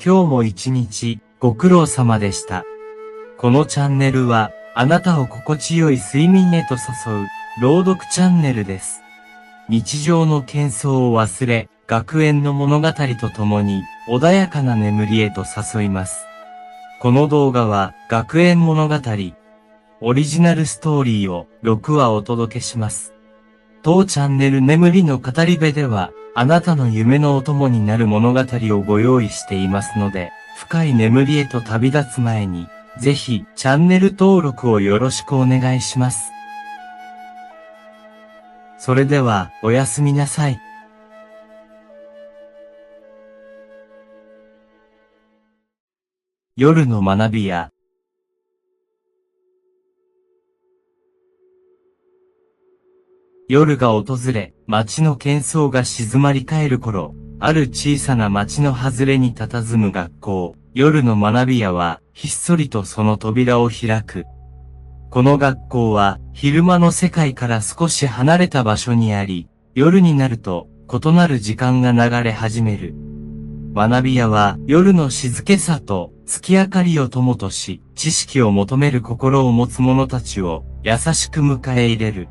今日も一日ご苦労様でした。このチャンネルはあなたを心地よい睡眠へと誘う朗読チャンネルです。日常の喧騒を忘れ、学園の物語とともに穏やかな眠りへと誘います。この動画は学園物語オリジナルストーリーを6話お届けします。当チャンネル眠りの語り部ではあなたの夢のお供になる物語をご用意していますので、深い眠りへと旅立つ前にぜひチャンネル登録をよろしくお願いします。それではおやすみなさい。夜の学び舎。夜が訪れ、街の喧騒が静まり返る頃、ある小さな街の外れに佇む学校、夜の学び舎は、ひっそりとその扉を開く。この学校は、昼間の世界から少し離れた場所にあり、夜になると、異なる時間が流れ始める。学び舎は、夜の静けさと、月明かりを灯とし、知識を求める心を持つ者たちを、優しく迎え入れる。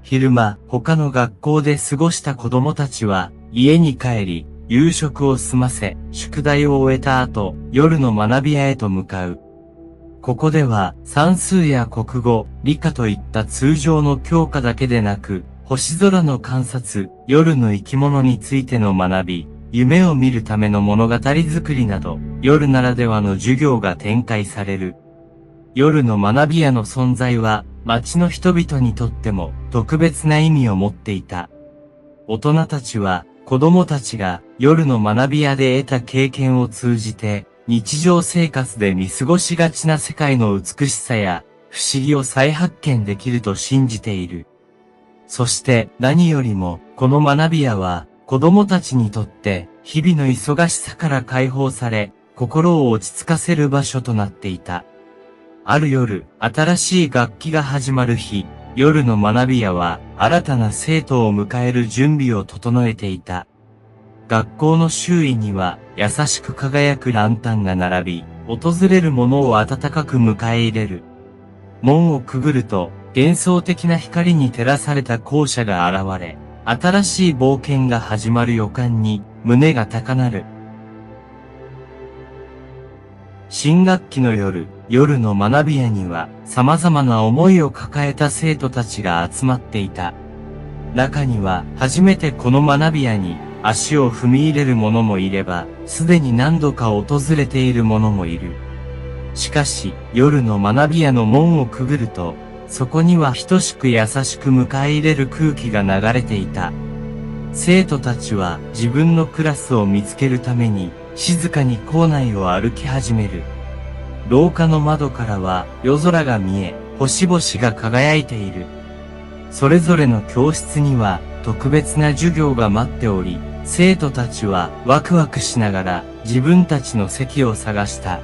昼間、他の学校で過ごした子供たちは、家に帰り、夕食を済ませ、宿題を終えた後、夜の学び舎へと向かう。ここでは、算数や国語、理科といった通常の教科だけでなく、星空の観察、夜の生き物についての学び、夢を見るための物語作りなど、夜ならではの授業が展開される。夜の学び舎の存在は、町の人々にとっても特別な意味を持っていた。大人たちは、子供たちが夜の学び舎で得た経験を通じて、日常生活で見過ごしがちな世界の美しさや不思議を再発見できると信じている。そして何よりも、この学び舎は、子供たちにとって日々の忙しさから解放され、心を落ち着かせる場所となっていた。ある夜、新しい学期が始まる日、夜の学び舎は新たな生徒を迎える準備を整えていた。学校の周囲には優しく輝くランタンが並び、訪れる者を温かく迎え入れる。門をくぐると、幻想的な光に照らされた校舎が現れ、新しい冒険が始まる予感に胸が高鳴る。新学期の夜、夜の学び舎には様々な思いを抱えた生徒たちが集まっていた。中には初めてこの学び舎に足を踏み入れる者もいれば、すでに何度か訪れている者もいる。しかし、夜の学び舎の門をくぐると、そこには等しく優しく迎え入れる空気が流れていた。生徒たちは自分のクラスを見つけるために、静かに校内を歩き始める。廊下の窓からは夜空が見え、星々が輝いている。それぞれの教室には特別な授業が待っており、生徒たちはワクワクしながら自分たちの席を探した。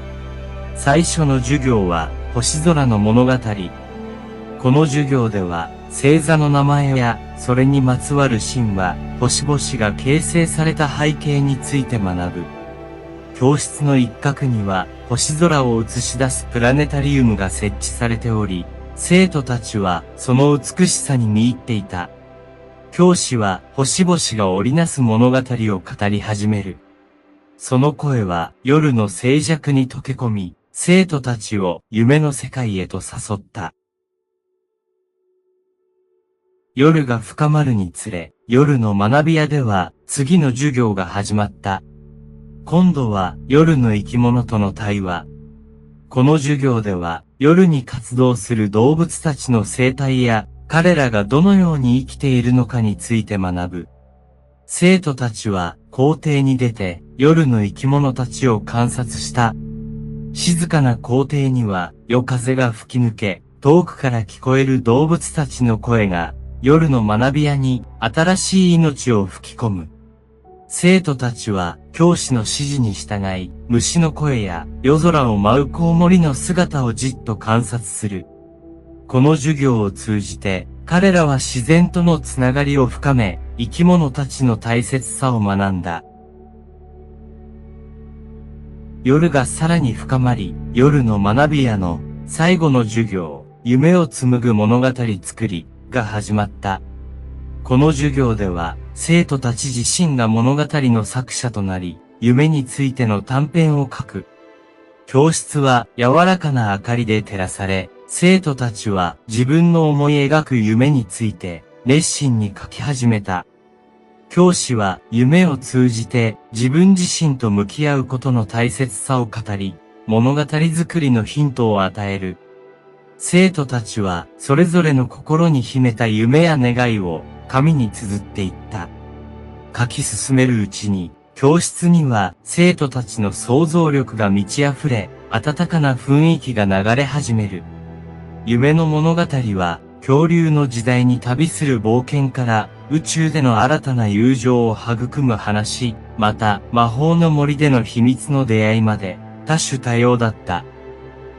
最初の授業は星空の物語。この授業では星座の名前やそれにまつわる神話、星々が形成された背景について学ぶ。教室の一角には星空を映し出すプラネタリウムが設置されており、生徒たちはその美しさに見入っていた。教師は星々が織りなす物語を語り始める。その声は夜の静寂に溶け込み、生徒たちを夢の世界へと誘った。夜が深まるにつれ、夜の学び舎では次の授業が始まった。今度は夜の生き物との対話。この授業では夜に活動する動物たちの生態や彼らがどのように生きているのかについて学ぶ。生徒たちは校庭に出て夜の生き物たちを観察した。静かな校庭には夜風が吹き抜け、遠くから聞こえる動物たちの声が夜の学び舎に新しい命を吹き込む。生徒たちは教師の指示に従い、虫の声や夜空を舞うコウモリの姿をじっと観察する。この授業を通じて、彼らは自然とのつながりを深め、生き物たちの大切さを学んだ。夜がさらに深まり、夜の学び屋の最後の授業、夢を紡ぐ物語作りが始まった。この授業では、生徒たち自身が物語の作者となり、夢についての短編を書く。教室は柔らかな明かりで照らされ、生徒たちは自分の思い描く夢について熱心に書き始めた。教師は夢を通じて自分自身と向き合うことの大切さを語り、物語作りのヒントを与える。生徒たちはそれぞれの心に秘めた夢や願いを紙に綴っていった。書き進めるうちに、教室には生徒たちの想像力が満ち溢れ、温かな雰囲気が流れ始める。夢の物語は、恐竜の時代に旅する冒険から、宇宙での新たな友情を育む話、また魔法の森での秘密の出会いまで、多種多様だった。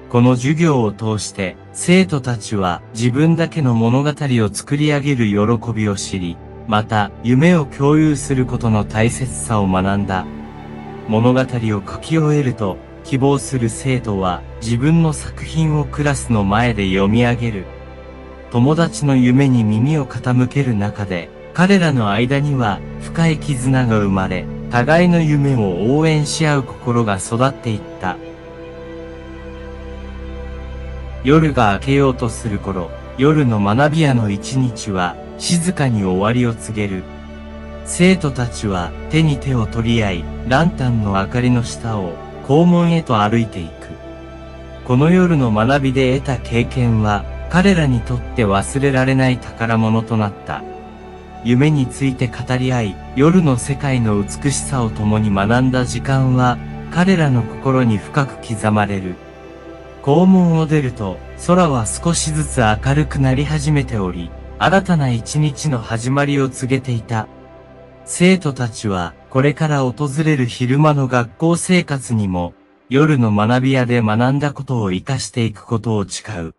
この授業を通して、生徒たちは自分だけの物語を作り上げる喜びを知り、また、夢を共有することの大切さを学んだ。物語を書き終えると、希望する生徒は自分の作品をクラスの前で読み上げる。友達の夢に耳を傾ける中で、彼らの間には深い絆が生まれ、互いの夢を応援し合う心が育っていった。夜が明けようとする頃、夜の学び屋の一日は、静かに終わりを告げる。生徒たちは手に手を取り合い、ランタンの明かりの下を校門へと歩いていく。この夜の学びで得た経験は、彼らにとって忘れられない宝物となった。夢について語り合い、夜の世界の美しさを共に学んだ時間は、彼らの心に深く刻まれる。校門を出ると、空は少しずつ明るくなり始めており、新たな一日の始まりを告げていた。生徒たちは、これから訪れる昼間の学校生活にも、夜の学び屋で学んだことを活かしていくことを誓う。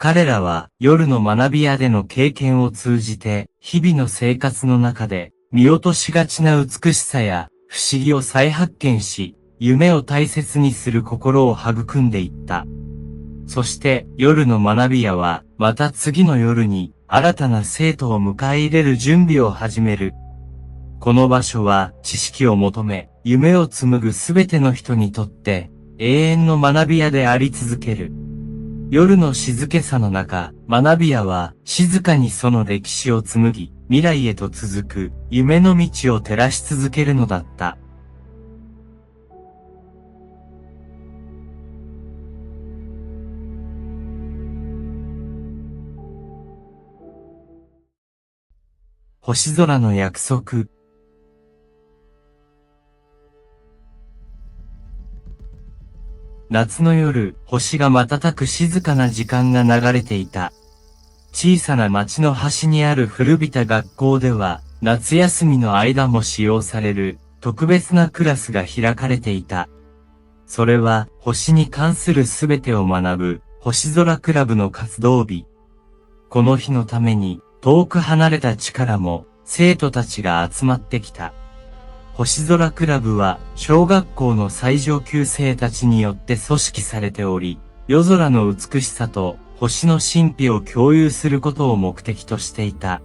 彼らは、夜の学び屋での経験を通じて、日々の生活の中で、見落としがちな美しさや、不思議を再発見し、夢を大切にする心を育んでいった。そして、夜の学び屋は、また次の夜に、新たな生徒を迎え入れる準備を始める。この場所は、知識を求め、夢を紡ぐすべての人にとって、永遠の学び屋であり続ける。夜の静けさの中、学び屋は、静かにその歴史を紡ぎ、未来へと続く、夢の道を照らし続けるのだった。星空の約束。夏の夜、星が瞬く静かな時間が流れていた。小さな町の端にある古びた学校では、夏休みの間も使用される特別なクラスが開かれていた。それは、星に関するすべてを学ぶ、星空クラブの活動日。この日のために、遠く離れた地からも、生徒たちが集まってきた。星空クラブは、小学校の最上級生たちによって組織されており、夜空の美しさと、星の神秘を共有することを目的としていた。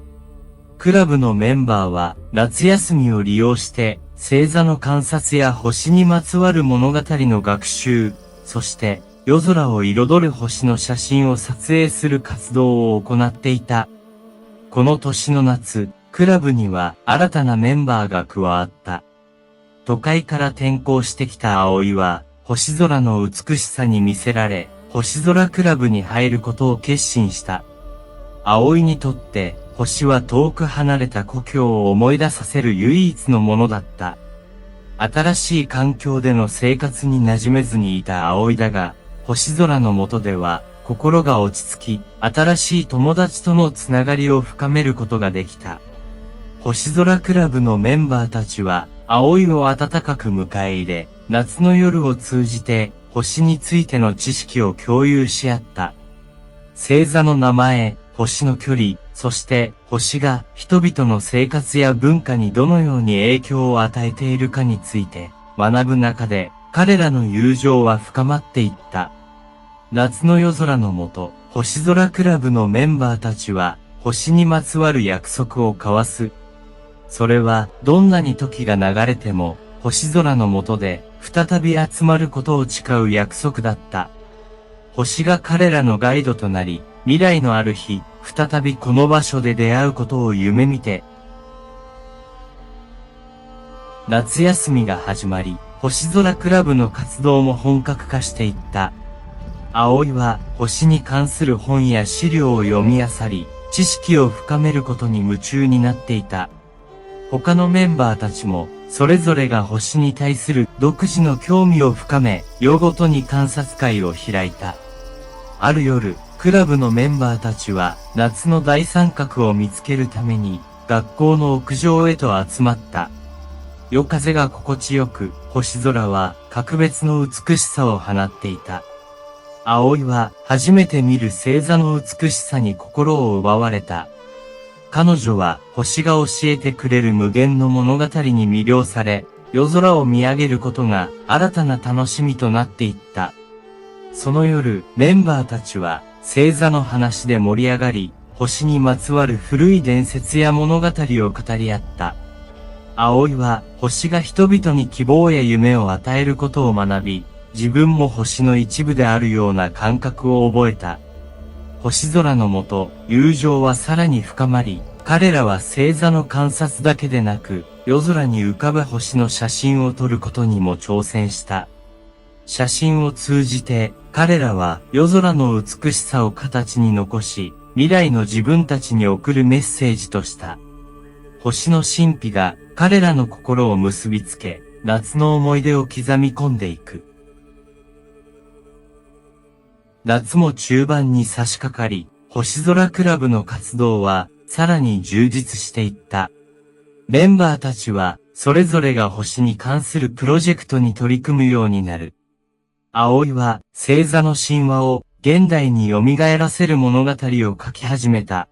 クラブのメンバーは、夏休みを利用して、星座の観察や星にまつわる物語の学習、そして、夜空を彩る星の写真を撮影する活動を行っていた。この年の夏、クラブには新たなメンバーが加わった。都会から転校してきた葵は、星空の美しさに魅せられ、星空クラブに入ることを決心した。葵にとって、星は遠く離れた故郷を思い出させる唯一のものだった。新しい環境での生活に馴染めずにいた葵だが、星空の下では、心が落ち着き、新しい友達とのつながりを深めることができた。星空クラブのメンバーたちは、葵を温かく迎え入れ、夏の夜を通じて、星についての知識を共有し合った。星座の名前、星の距離、そして星が人々の生活や文化にどのように影響を与えているかについて学ぶ中で、彼らの友情は深まっていった。夏の夜空の下、星空クラブのメンバーたちは、星にまつわる約束を交わす。それは、どんなに時が流れても、星空の下で、再び集まることを誓う約束だった。星が彼らのガイドとなり、未来のある日、再びこの場所で出会うことを夢見て。夏休みが始まり、星空クラブの活動も本格化していった。葵は星に関する本や資料を読み漁り、知識を深めることに夢中になっていた。他のメンバーたちも、それぞれが星に対する独自の興味を深め、夜ごとに観察会を開いた。ある夜、クラブのメンバーたちは、夏の大三角を見つけるために、学校の屋上へと集まった。夜風が心地よく、星空は格別の美しさを放っていた。葵は初めて見る星座の美しさに心を奪われた。彼女は星が教えてくれる無限の物語に魅了され、夜空を見上げることが新たな楽しみとなっていった。その夜、メンバーたちは星座の話で盛り上がり、星にまつわる古い伝説や物語を語り合った。葵は星が人々に希望や夢を与えることを学び、自分も星の一部であるような感覚を覚えた。星空の下、友情はさらに深まり、彼らは星座の観察だけでなく、夜空に浮かぶ星の写真を撮ることにも挑戦した。写真を通じて、彼らは夜空の美しさを形に残し、未来の自分たちに送るメッセージとした。星の神秘が彼らの心を結びつけ、夏の思い出を刻み込んでいく。夏も中盤に差し掛かり、星空クラブの活動はさらに充実していった。メンバーたちはそれぞれが星に関するプロジェクトに取り組むようになる。葵は星座の神話を現代に蘇らせる物語を書き始めた。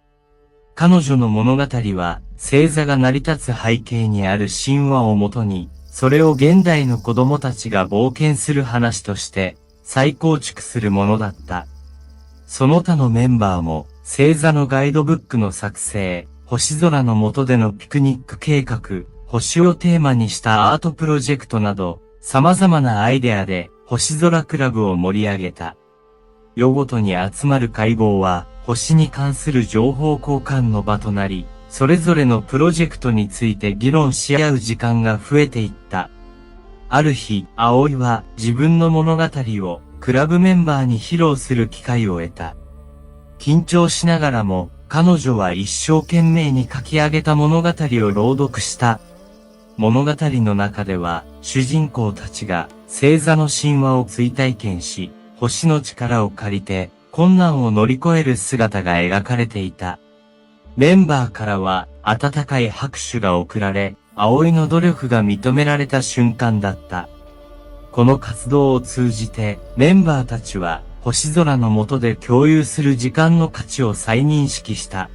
彼女の物語は星座が成り立つ背景にある神話をもとに、それを現代の子供たちが冒険する話として再構築するものだった。その他のメンバーも星座のガイドブックの作成、星空の下でのピクニック計画、星をテーマにしたアートプロジェクトなど、様々なアイデアで星空クラブを盛り上げた。夜ごとに集まる会合は、星に関する情報交換の場となり、それぞれのプロジェクトについて議論し合う時間が増えていった。ある日、葵は自分の物語をクラブメンバーに披露する機会を得た。緊張しながらも、彼女は一生懸命に書き上げた物語を朗読した。物語の中では、主人公たちが星座の神話を追体験し、星の力を借りて困難を乗り越える姿が描かれていた。メンバーからは温かい拍手が送られ、葵の努力が認められた瞬間だった。この活動を通じてメンバーたちは星空の下で共有する時間の価値を再認識した。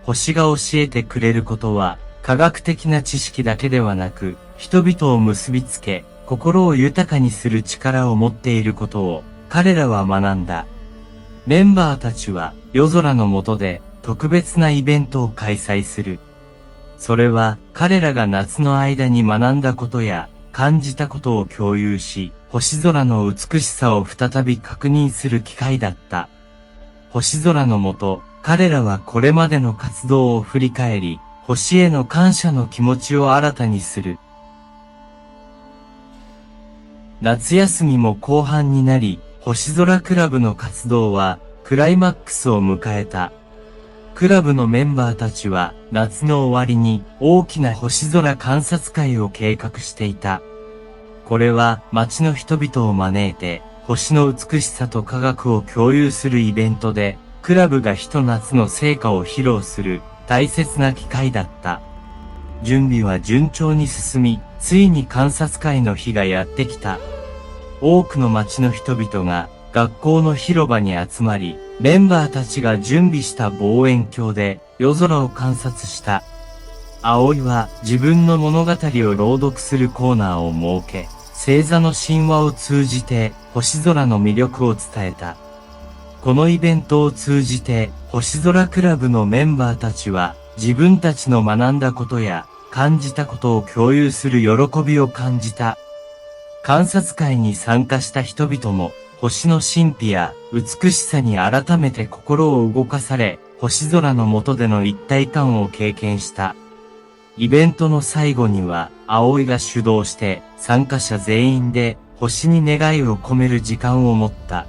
星が教えてくれることは科学的な知識だけではなく、人々を結びつけ、心を豊かにする力を持っていることを彼らは学んだ。メンバーたちは夜空の下で特別なイベントを開催する。それは彼らが夏の間に学んだことや感じたことを共有し、星空の美しさを再び確認する機会だった。星空の下、彼らはこれまでの活動を振り返り、星への感謝の気持ちを新たにする。夏休みも後半になり、星空クラブの活動はクライマックスを迎えた。クラブのメンバーたちは夏の終わりに大きな星空観察会を計画していた。これは街の人々を招いて星の美しさと科学を共有するイベントで、クラブがひと夏の成果を披露する大切な機会だった。準備は順調に進み、ついに観察会の日がやってきた。多くの町の人々が学校の広場に集まり、メンバーたちが準備した望遠鏡で夜空を観察した。葵は自分の物語を朗読するコーナーを設け、星座の神話を通じて星空の魅力を伝えた。このイベントを通じて星空クラブのメンバーたちは自分たちの学んだことや感じたことを共有する喜びを感じた。観察会に参加した人々も星の神秘や美しさに改めて心を動かされ、星空の下での一体感を経験した。イベントの最後には、葵が主導して参加者全員で星に願いを込める時間を持った。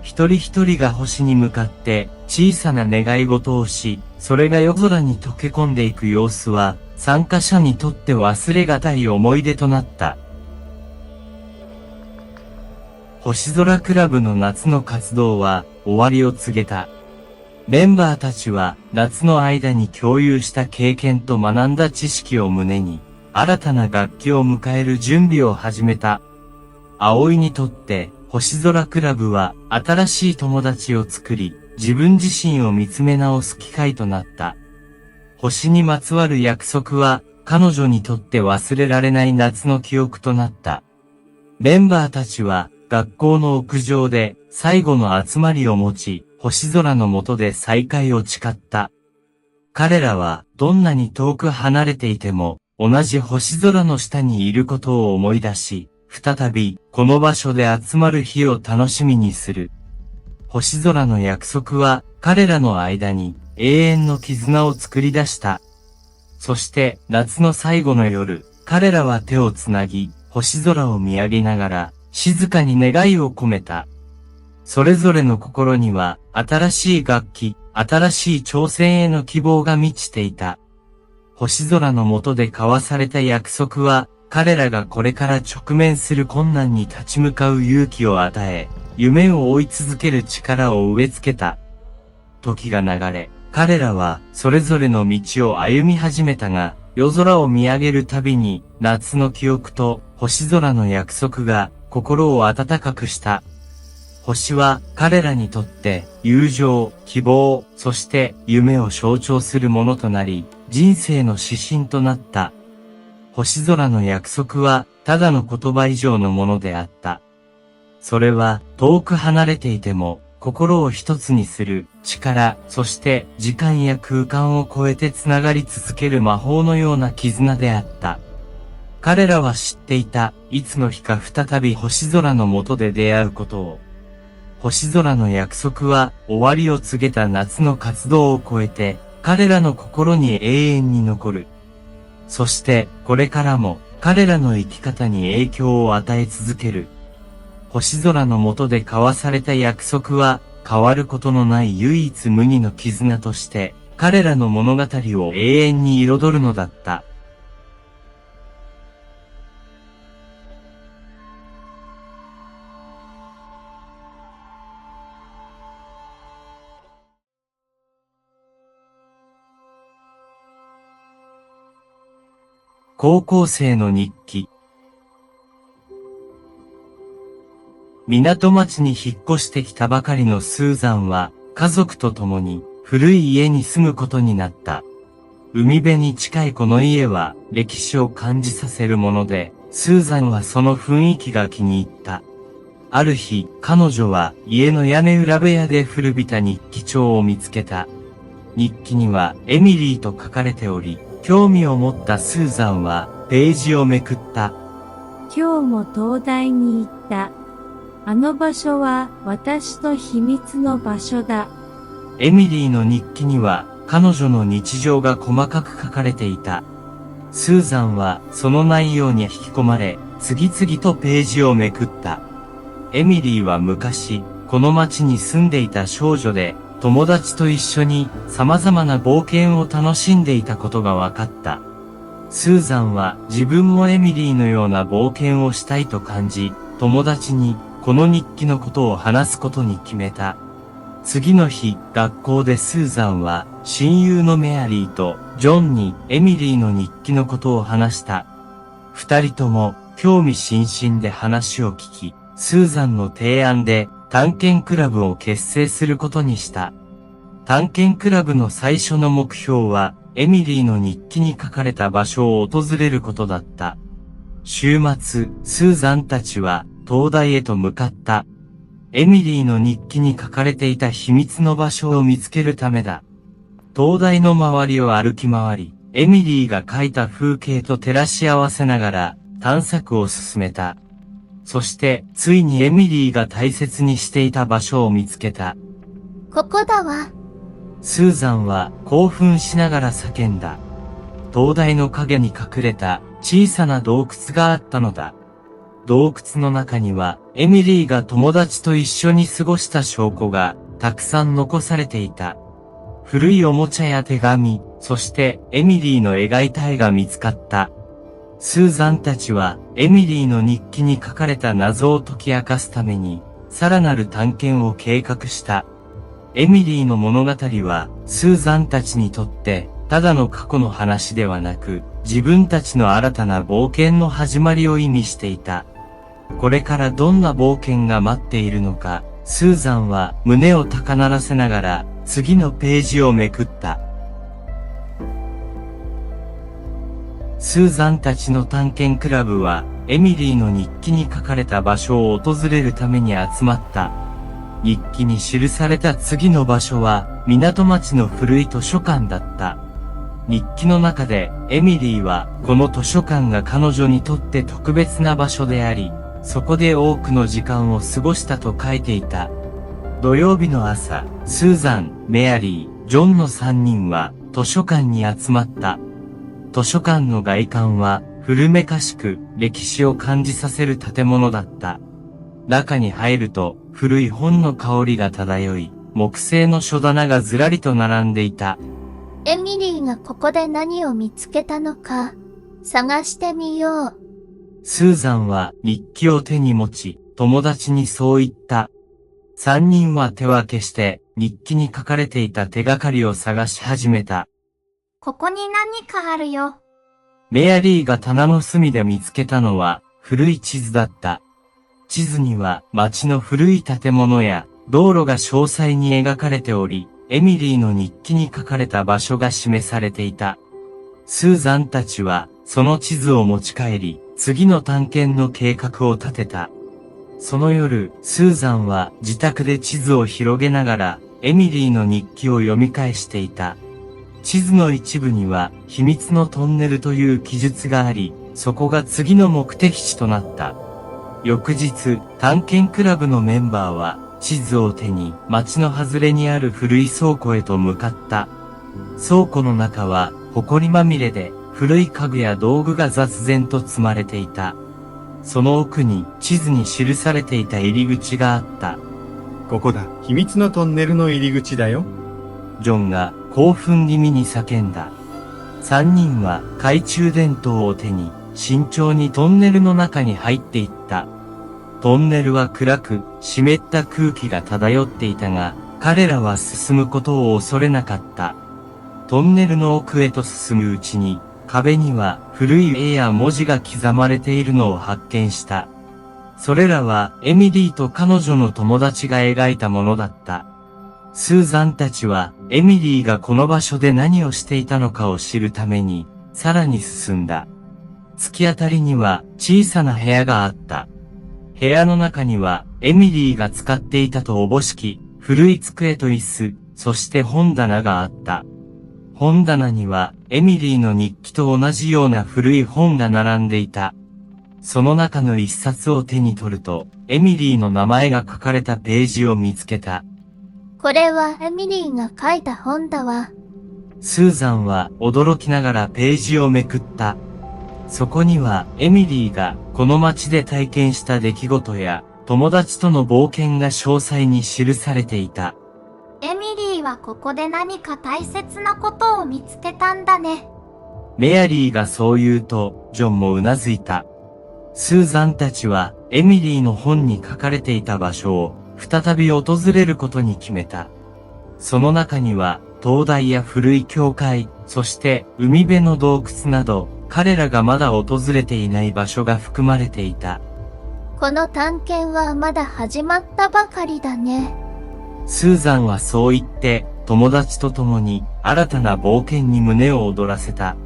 一人一人が星に向かって小さな願い事をし、それが夜空に溶け込んでいく様子は、参加者にとって忘れがたい思い出となった。星空クラブの夏の活動は終わりを告げた。メンバーたちは夏の間に共有した経験と学んだ知識を胸に、新たな学期を迎える準備を始めた。葵にとって星空クラブは新しい友達を作り、自分自身を見つめ直す機会となった。星にまつわる約束は彼女にとって忘れられない夏の記憶となった。メンバーたちは学校の屋上で最後の集まりを持ち、星空の下で再会を誓った。彼らはどんなに遠く離れていても同じ星空の下にいることを思い出し、再びこの場所で集まる日を楽しみにする。星空の約束は彼らの間に永遠の絆を作り出した。そして夏の最後の夜、彼らは手をつなぎ、星空を見上げながら静かに願いを込めた。それぞれの心には新しい楽器、新しい挑戦への希望が満ちていた。星空の下で交わされた約束は、彼らがこれから直面する困難に立ち向かう勇気を与え、夢を追い続ける力を植え付けた。時が流れ、彼らはそれぞれの道を歩み始めたが、夜空を見上げるたびに夏の記憶と星空の約束が心を温かくした。星は彼らにとって友情、希望、そして夢を象徴するものとなり、人生の指針となった。星空の約束はただの言葉以上のものであった。それは遠く離れていても心を一つにする力、そして時間や空間を超えてつながり続ける魔法のような絆であった。彼らは知っていた、いつの日か再び星空の下で出会うことを。星空の約束は終わりを告げた夏の活動を超えて、彼らの心に永遠に残る。そしてこれからも彼らの生き方に影響を与え続ける。星空の下で交わされた約束は変わることのない唯一無二の絆として彼らの物語を永遠に彩るのだった。高校生の日記。港町に引っ越してきたばかりのスーザンは家族と共に古い家に住むことになった。海辺に近いこの家は歴史を感じさせるもので、スーザンはその雰囲気が気に入った。ある日、彼女は家の屋根裏部屋で古びた日記帳を見つけた。日記にはエミリーと書かれており、興味を持ったスーザンはページをめくった。今日も東大に行った。あの場所は私の秘密の場所だ。エミリーの日記には彼女の日常が細かく書かれていた。スーザンはその内容に引き込まれ、次々とページをめくった。エミリーは昔、この町に住んでいた少女で、友達と一緒に様々な冒険を楽しんでいたことが分かった。スーザンは自分もエミリーのような冒険をしたいと感じ、友達にこの日記のことを話すことに決めた。次の日、学校でスーザンは親友のメアリーとジョンにエミリーの日記のことを話した。二人とも興味津々で話を聞き、スーザンの提案で探検クラブを結成することにした。探検クラブの最初の目標は、エミリーの日記に書かれた場所を訪れることだった。週末、スーザンたちは灯台へと向かった。エミリーの日記に書かれていた秘密の場所を見つけるためだ。灯台の周りを歩き回り、エミリーが描いた風景と照らし合わせながら探索を進めた。そして、ついにエミリーが大切にしていた場所を見つけた。ここだわ。スーザンは興奮しながら叫んだ。灯台の影に隠れた小さな洞窟があったのだ。洞窟の中にはエミリーが友達と一緒に過ごした証拠がたくさん残されていた。古いおもちゃや手紙、そしてエミリーの描いた絵が見つかった。スーザンたちはエミリーの日記に書かれた謎を解き明かすためにさらなる探検を計画した。エミリーの物語はスーザンたちにとってただの過去の話ではなく自分たちの新たな冒険の始まりを意味していた。これからどんな冒険が待っているのか、スーザンは胸を高鳴らせながら次のページをめくった。スーザンたちの探検クラブはエミリーの日記に書かれた場所を訪れるために集まった。日記に記された次の場所は港町の古い図書館だった。日記の中でエミリーはこの図書館が彼女にとって特別な場所であり、そこで多くの時間を過ごしたと書いていた。土曜日の朝、スーザン、メアリー、ジョンの3人は図書館に集まった。図書館の外観は古めかしく歴史を感じさせる建物だった。中に入ると古い本の香りが漂い、木製の書棚がずらりと並んでいた。エミリーがここで何を見つけたのか、探してみよう。スーザンは日記を手に持ち、友達にそう言った。三人は手分けして日記に書かれていた手がかりを探し始めた。ここに何かあるよ。メアリーが棚の隅で見つけたのは古い地図だった。地図には街の古い建物や道路が詳細に描かれており、エミリーの日記に書かれた場所が示されていた。スーザンたちはその地図を持ち帰り、次の探検の計画を立てた。その夜、スーザンは自宅で地図を広げながらエミリーの日記を読み返していた。地図の一部には秘密のトンネルという記述があり、そこが次の目的地となった。翌日、探検クラブのメンバーは地図を手に町の外れにある古い倉庫へと向かった。倉庫の中は埃まみれで古い家具や道具が雑然と積まれていた。その奥に地図に記されていた入り口があった。ここだ。秘密のトンネルの入り口だよ。ジョンが興奮気味に叫んだ。三人は懐中電灯を手に慎重にトンネルの中に入っていった。トンネルは暗く湿った空気が漂っていたが、彼らは進むことを恐れなかった。トンネルの奥へと進むうちに、壁には古い絵や文字が刻まれているのを発見した。それらはエミリーと彼女の友達が描いたものだった。スーザンたちはエミリーがこの場所で何をしていたのかを知るためにさらに進んだ。突き当たりには小さな部屋があった。部屋の中にはエミリーが使っていたとおぼしき古い机と椅子、そして本棚があった。本棚にはエミリーの日記と同じような古い本が並んでいた。その中の一冊を手に取るとエミリーの名前が書かれたページを見つけた。これはエミリーが書いた本だわ。スーザンは驚きながらページをめくった。そこにはエミリーがこの街で体験した出来事や友達との冒険が詳細に記されていた。エミリーはここで何か大切なことを見つけたんだね。メアリーがそう言うと、ジョンもうなずいた。スーザンたちはエミリーの本に書かれていた場所を再び訪れることに決めた。その中には灯台や古い教会、そして海辺の洞窟など、彼らがまだ訪れていない場所が含まれていた。この探検はまだ始まったばかりだね。スーザンはそう言って、友達と共に新たな冒険に胸を躍らせた。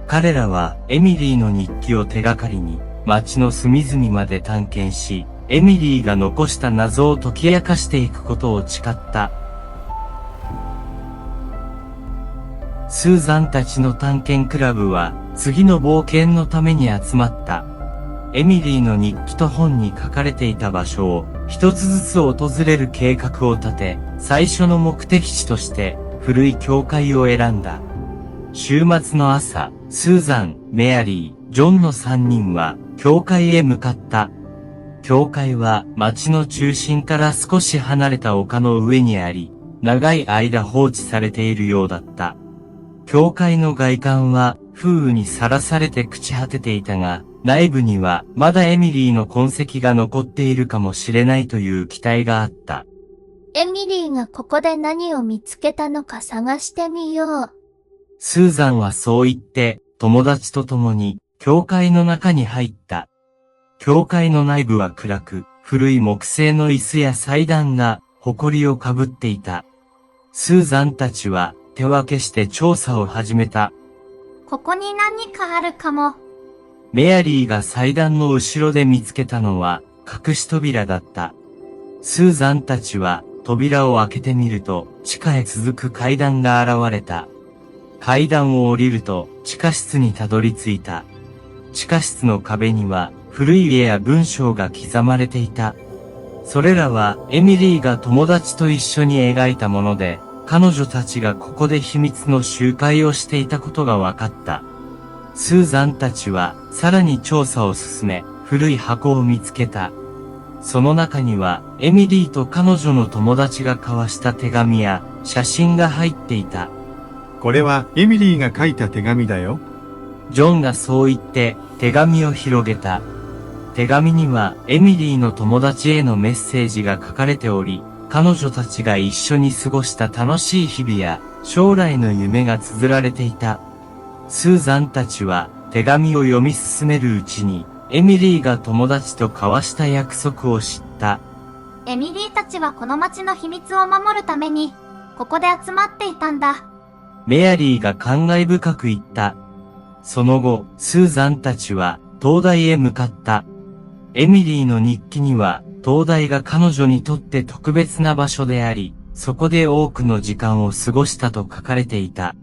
彼らはエミリーの日記を手がかりに、街の隅々まで探検し、エミリーが残した謎を解き明かしていくことを誓った。スーザンたちの探検クラブは、次の冒険のために集まった。エミリーの日記と本に書かれていた場所を、一つずつ訪れる計画を立て、最初の目的地として、古い教会を選んだ。週末の朝、スーザン、メアリー、ジョンの3人は、教会へ向かった。教会は、町の中心から少し離れた丘の上にあり、長い間放置されているようだった。教会の外観は、風雨にさらされて朽ち果てていたが、内部には、まだエミリーの痕跡が残っているかもしれないという期待があった。エミリーがここで何を見つけたのか探してみよう。スーザンはそう言って、友達と共に、教会の中に入った。教会の内部は暗く、古い木製の椅子や祭壇が、埃をかぶっていた。スーザンたちは、手分けして調査を始めた。ここに何かあるかも。メアリーが祭壇の後ろで見つけたのは、隠し扉だった。スーザンたちは、扉を開けてみると、地下へ続く階段が現れた。階段を降りると、地下室にたどり着いた。地下室の壁には、古い絵や文章が刻まれていた。それらは、エミリーが友達と一緒に描いたもので、彼女たちがここで秘密の集会をしていたことが分かった。スーザンたちは、さらに調査を進め、古い箱を見つけた。その中には、エミリーと彼女の友達が交わした手紙や、写真が入っていた。これはエミリーが書いた手紙だよ。ジョンがそう言って、手紙を広げた。手紙には、エミリーの友達へのメッセージが書かれており、彼女たちが一緒に過ごした楽しい日々や、将来の夢が綴られていた。スーザンたちは、手紙を読み進めるうちに、エミリーが友達と交わした約束を知った。エミリーたちはこの町の秘密を守るために、ここで集まっていたんだ。メアリーが感慨深く言った。その後、スーザンたちは、灯台へ向かった。エミリーの日記には、灯台が彼女にとって特別な場所であり、そこで多くの時間を過ごしたと書かれていた。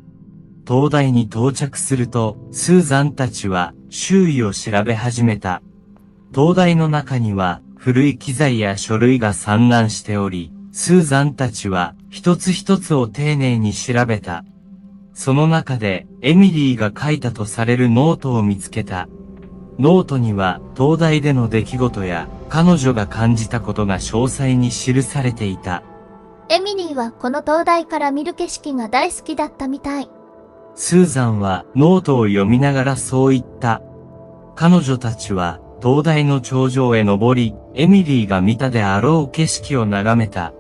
灯台に到着すると、スーザンたちは周囲を調べ始めた。灯台の中には古い機材や書類が散乱しており、スーザンたちは一つ一つを丁寧に調べた。その中でエミリーが書いたとされるノートを見つけた。ノートには灯台での出来事や彼女が感じたことが詳細に記されていた。エミリーはこの灯台から見る景色が大好きだったみたい。スーザンはノートを読みながらそう言った。彼女たちは灯台の頂上へ登り、エミリーが見たであろう景色を眺めた。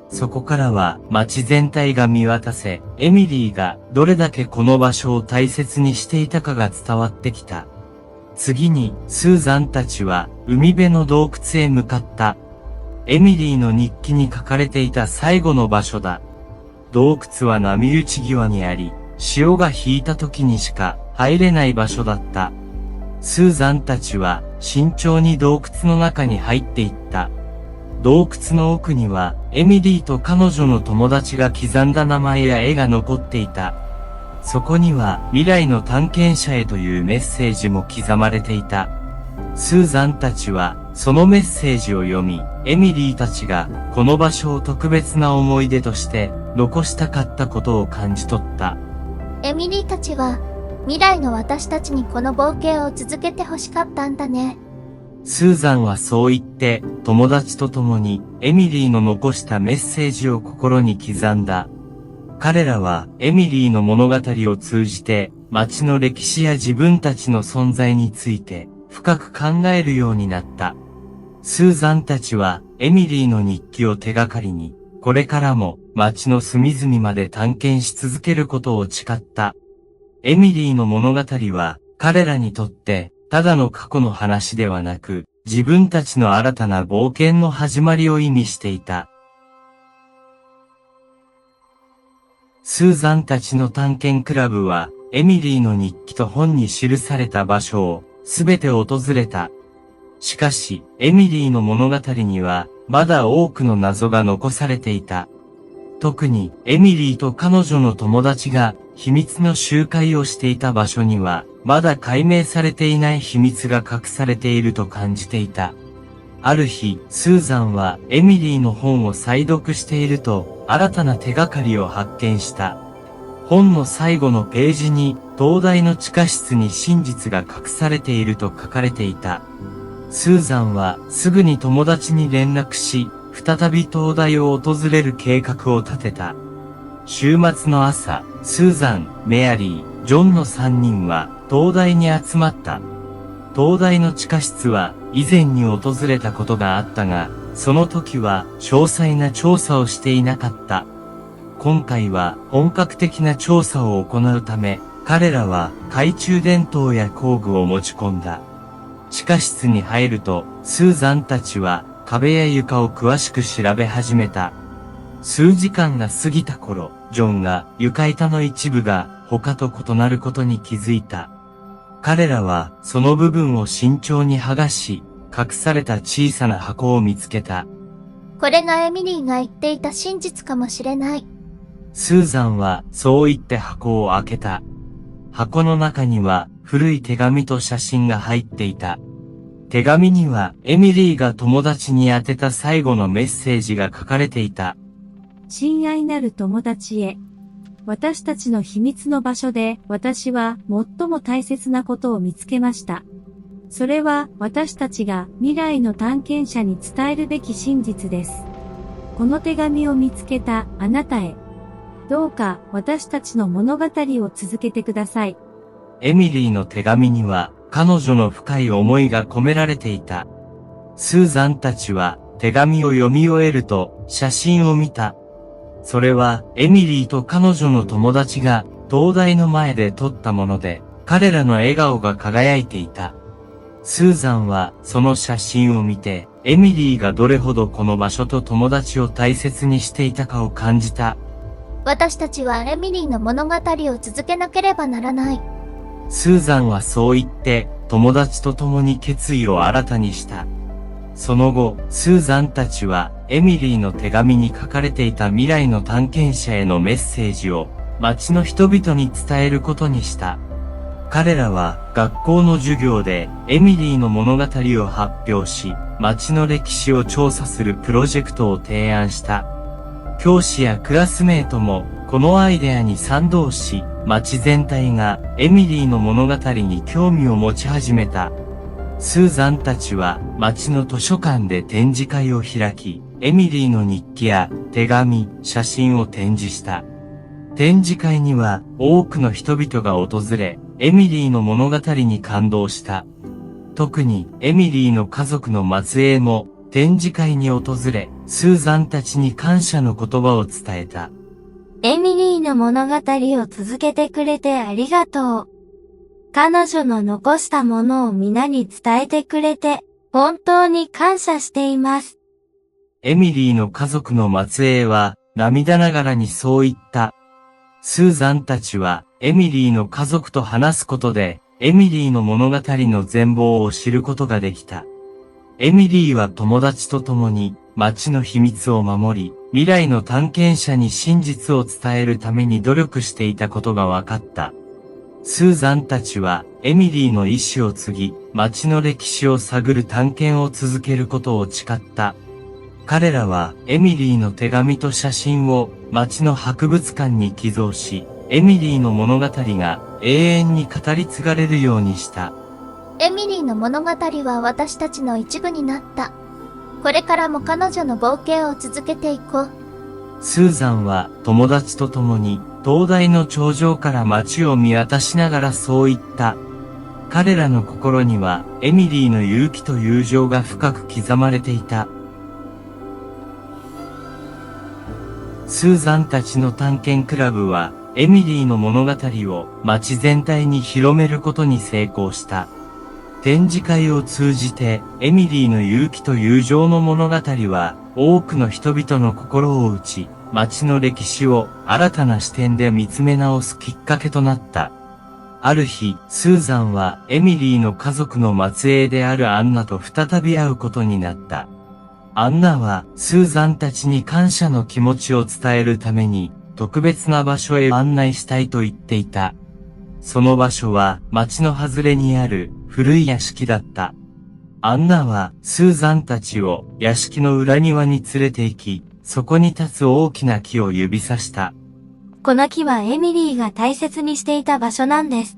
そこからは街全体が見渡せ、エミリーがどれだけこの場所を大切にしていたかが伝わってきた。次に、スーザンたちは海辺の洞窟へ向かった。エミリーの日記に書かれていた最後の場所だ。洞窟は波打ち際にあり、潮が引いた時にしか入れない場所だった。スーザンたちは慎重に洞窟の中に入っていった。洞窟の奥にはエミリーと彼女の友達が刻んだ名前や絵が残っていた。そこには未来の探検者へというメッセージも刻まれていた。スーザンたちはそのメッセージを読み、エミリーたちがこの場所を特別な思い出として残したかったことを感じ取った。エミリーたちは未来の私たちにこの冒険を続けて欲しかったんだね。スーザンはそう言って友達と共にエミリーの残したメッセージを心に刻んだ。彼らはエミリーの物語を通じて街の歴史や自分たちの存在について深く考えるようになった。スーザンたちはエミリーの日記を手がかりにこれからも街の隅々まで探検し続けることを誓った。エミリーの物語は彼らにとってただの過去の話ではなく自分たちの新たな冒険の始まりを意味していた。スーザンたちの探検クラブは、エミリーの日記と本に記された場所を、すべて訪れた。しかし、エミリーの物語には、まだ多くの謎が残されていた。特に、エミリーと彼女の友達が、秘密の集会をしていた場所には、まだ解明されていない秘密が隠されていると感じていた。ある日、スーザンはエミリーの本を再読していると、新たな手がかりを発見した。本の最後のページに、東大の地下室に真実が隠されていると書かれていた。スーザンはすぐに友達に連絡し、再び東大を訪れる計画を立てた。週末の朝、スーザン、メアリー、ジョンの3人は東大に集まった。東大の地下室は以前に訪れたことがあったが、その時は詳細な調査をしていなかった。今回は本格的な調査を行うため、彼らは懐中電灯や工具を持ち込んだ。地下室に入ると、スーザンたちは壁や床を詳しく調べ始めた。数時間が過ぎた頃、ジョンが床板の一部が他と異なることに気づいた。彼らはその部分を慎重に剥がし、隠された小さな箱を見つけた。これがエミリーが言っていた真実かもしれない。スーザンはそう言って箱を開けた。箱の中には古い手紙と写真が入っていた。手紙にはエミリーが友達に宛てた最後のメッセージが書かれていた。親愛なる友達へ。私たちの秘密の場所で私は最も大切なことを見つけました。それは私たちが未来の探検者に伝えるべき真実です。この手紙を見つけたあなたへ。どうか私たちの物語を続けてください。エミリーの手紙には彼女の深い思いが込められていた。スーザンたちは手紙を読み終えると写真を見た。それはエミリーと彼女の友達が灯台の前で撮ったもので、彼らの笑顔が輝いていた。スーザンはその写真を見て、エミリーがどれほどこの場所と友達を大切にしていたかを感じた。私たちはエミリーの物語を続けなければならない。スーザンはそう言って、友達と共に決意を新たにした。その後、スーザンたちは、エミリーの手紙に書かれていた未来の探検者へのメッセージを、町の人々に伝えることにした。彼らは、学校の授業で、エミリーの物語を発表し、町の歴史を調査するプロジェクトを提案した。教師やクラスメートも、このアイデアに賛同し、町全体がエミリーの物語に興味を持ち始めた。スーザンたちは町の図書館で展示会を開き、エミリーの日記や手紙、写真を展示した。展示会には多くの人々が訪れ、エミリーの物語に感動した。特にエミリーの家族の末裔も展示会に訪れ、スーザンたちに感謝の言葉を伝えた。エミリーの物語を続けてくれてありがとう。彼女の残したものを皆に伝えてくれて、本当に感謝しています。エミリーの家族の末裔は涙ながらにそう言った。スーザンたちはエミリーの家族と話すことで、エミリーの物語の全貌を知ることができた。エミリーは友達と共に町の秘密を守り、未来の探検者に真実を伝えるために努力していたことが分かった。スーザンたちはエミリーの意志を継ぎ、町の歴史を探る探検を続けることを誓った。彼らはエミリーの手紙と写真を町の博物館に寄贈し、エミリーの物語が永遠に語り継がれるようにした。エミリーの物語は私たちの一部になった。これからも彼女の冒険を続けていこう。スーザンは友達と共に灯台の頂上から街を見渡しながらそう言った。彼らの心にはエミリーの勇気と友情が深く刻まれていた。スーザンたちの探検クラブはエミリーの物語を街全体に広めることに成功した。展示会を通じてエミリーの勇気と友情の物語は多くの人々の心を打ち、町の歴史を新たな視点で見つめ直すきっかけとなった。ある日、スーザンはエミリーの家族の末裔であるアンナと再び会うことになった。アンナはスーザンたちに感謝の気持ちを伝えるために特別な場所へ案内したいと言っていた。その場所は町の外れにある古い屋敷だった。アンナはスーザンたちを屋敷の裏庭に連れて行き、そこに立つ大きな木を指さした。この木はエミリーが大切にしていた場所なんです。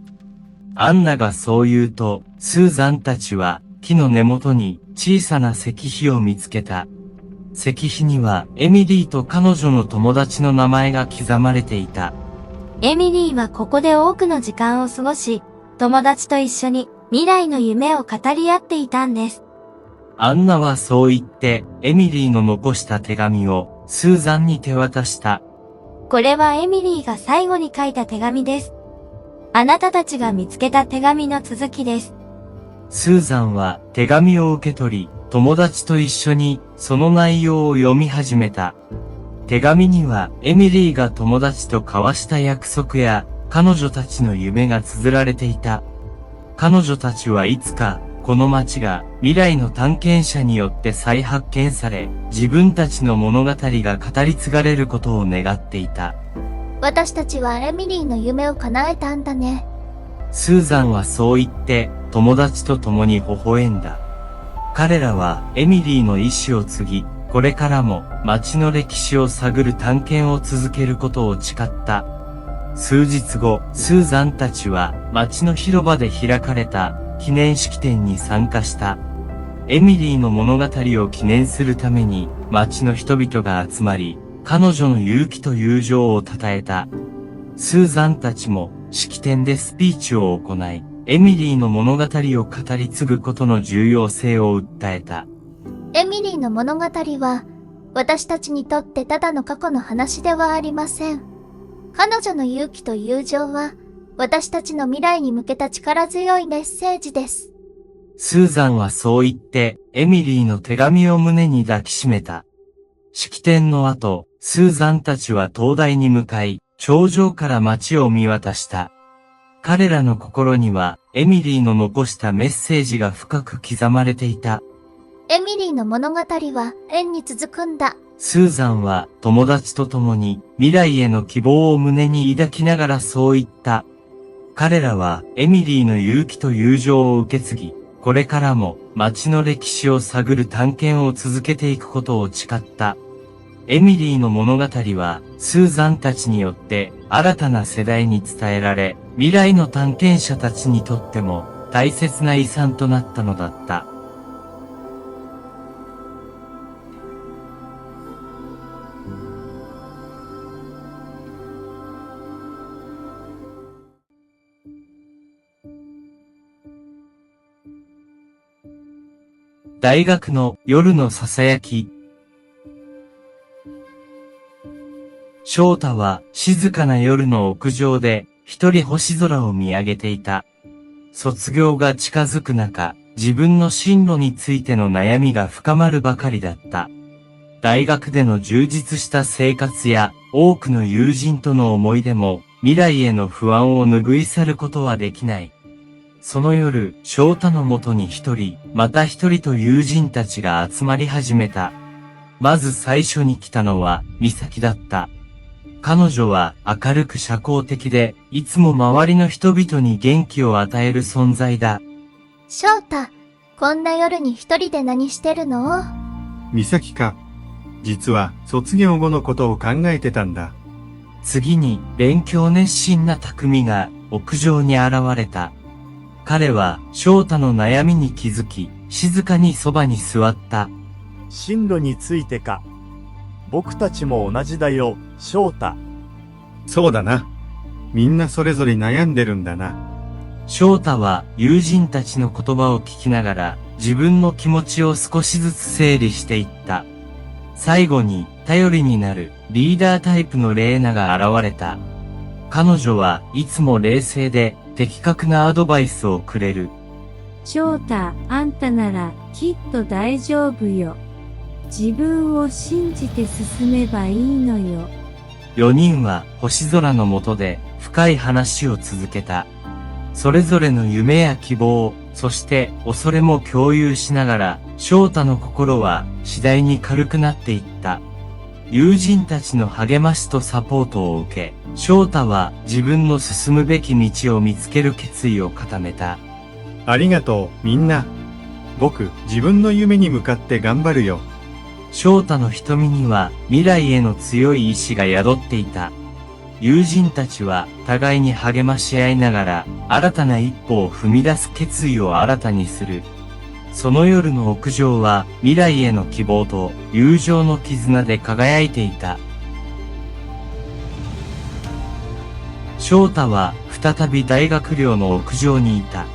アンナがそう言うと、スーザンたちは木の根元に小さな石碑を見つけた。石碑にはエミリーと彼女の友達の名前が刻まれていた。エミリーはここで多くの時間を過ごし、友達と一緒に未来の夢を語り合っていたんです。アンナはそう言って、エミリーの残した手紙をスーザンに手渡した。これはエミリーが最後に書いた手紙です。あなたたちが見つけた手紙の続きです。スーザンは手紙を受け取り、友達と一緒にその内容を読み始めた。手紙にはエミリーが友達と交わした約束や彼女たちの夢が綴られていた。彼女たちはいつかこの街が未来の探検者によって再発見され、自分たちの物語が語り継がれることを願っていた。私たちはエミリーの夢を叶えたんだね。スーザンはそう言って友達と共に微笑んだ。彼らはエミリーの意志を継ぎ、これからも街の歴史を探る探検を続けることを誓った。数日後、スーザンたちは街の広場で開かれた記念式典に参加した。エミリーの物語を記念するために街の人々が集まり、彼女の勇気と友情を称えた。スーザンたちも式典でスピーチを行い、エミリーの物語を語り継ぐことの重要性を訴えた。エミリーの物語は、私たちにとってただの過去の話ではありません。彼女の勇気と友情は、私たちの未来に向けた力強いメッセージです。スーザンはそう言って、エミリーの手紙を胸に抱きしめた。式典の後、スーザンたちは灯台に向かい、頂上から街を見渡した。彼らの心には、エミリーの残したメッセージが深く刻まれていた。エミリーの物語は縁に続くんだ。スーザンは友達と共に未来への希望を胸に抱きながらそう言った。彼らはエミリーの勇気と友情を受け継ぎ、これからも街の歴史を探る探検を続けていくことを誓った。エミリーの物語はスーザンたちによって新たな世代に伝えられ、未来の探検者たちにとっても大切な遺産となったのだった。大学の夜の囁き。翔太は静かな夜の屋上で一人星空を見上げていた。卒業が近づく中、自分の進路についての悩みが深まるばかりだった。大学での充実した生活や多くの友人との思い出も未来への不安を拭い去ることはできない。その夜、翔太のもとに一人、また一人と友人たちが集まり始めた。まず最初に来たのは、美咲だった。彼女は明るく社交的で、いつも周りの人々に元気を与える存在だ。翔太、こんな夜に一人で何してるの？美咲か。実は卒業後のことを考えてたんだ。次に、勉強熱心な匠が屋上に現れた。彼は翔太の悩みに気づき、静かにそばに座った。進路についてか。僕たちも同じだよ、翔太。そうだな。みんなそれぞれ悩んでるんだな。翔太は友人たちの言葉を聞きながら、自分の気持ちを少しずつ整理していった。最後に、頼りになるリーダータイプのレーナが現れた。彼女はいつも冷静で、的確なアドバイスをくれる。翔太、あんたならきっと大丈夫よ。自分を信じて進めばいいのよ。4人は星空の下で深い話を続けた。それぞれの夢や希望、そして恐れも共有しながら、翔太の心は次第に軽くなっていった。友人たちの励ましとサポートを受け、翔太は自分の進むべき道を見つける決意を固めた。ありがとう、みんな。僕、自分の夢に向かって頑張るよ。翔太の瞳には未来への強い意志が宿っていた。友人たちは互いに励まし合いながら新たな一歩を踏み出す決意を新たにする。その夜の屋上は未来への希望と友情の絆で輝いていた。翔太は再び大学寮の屋上にいた。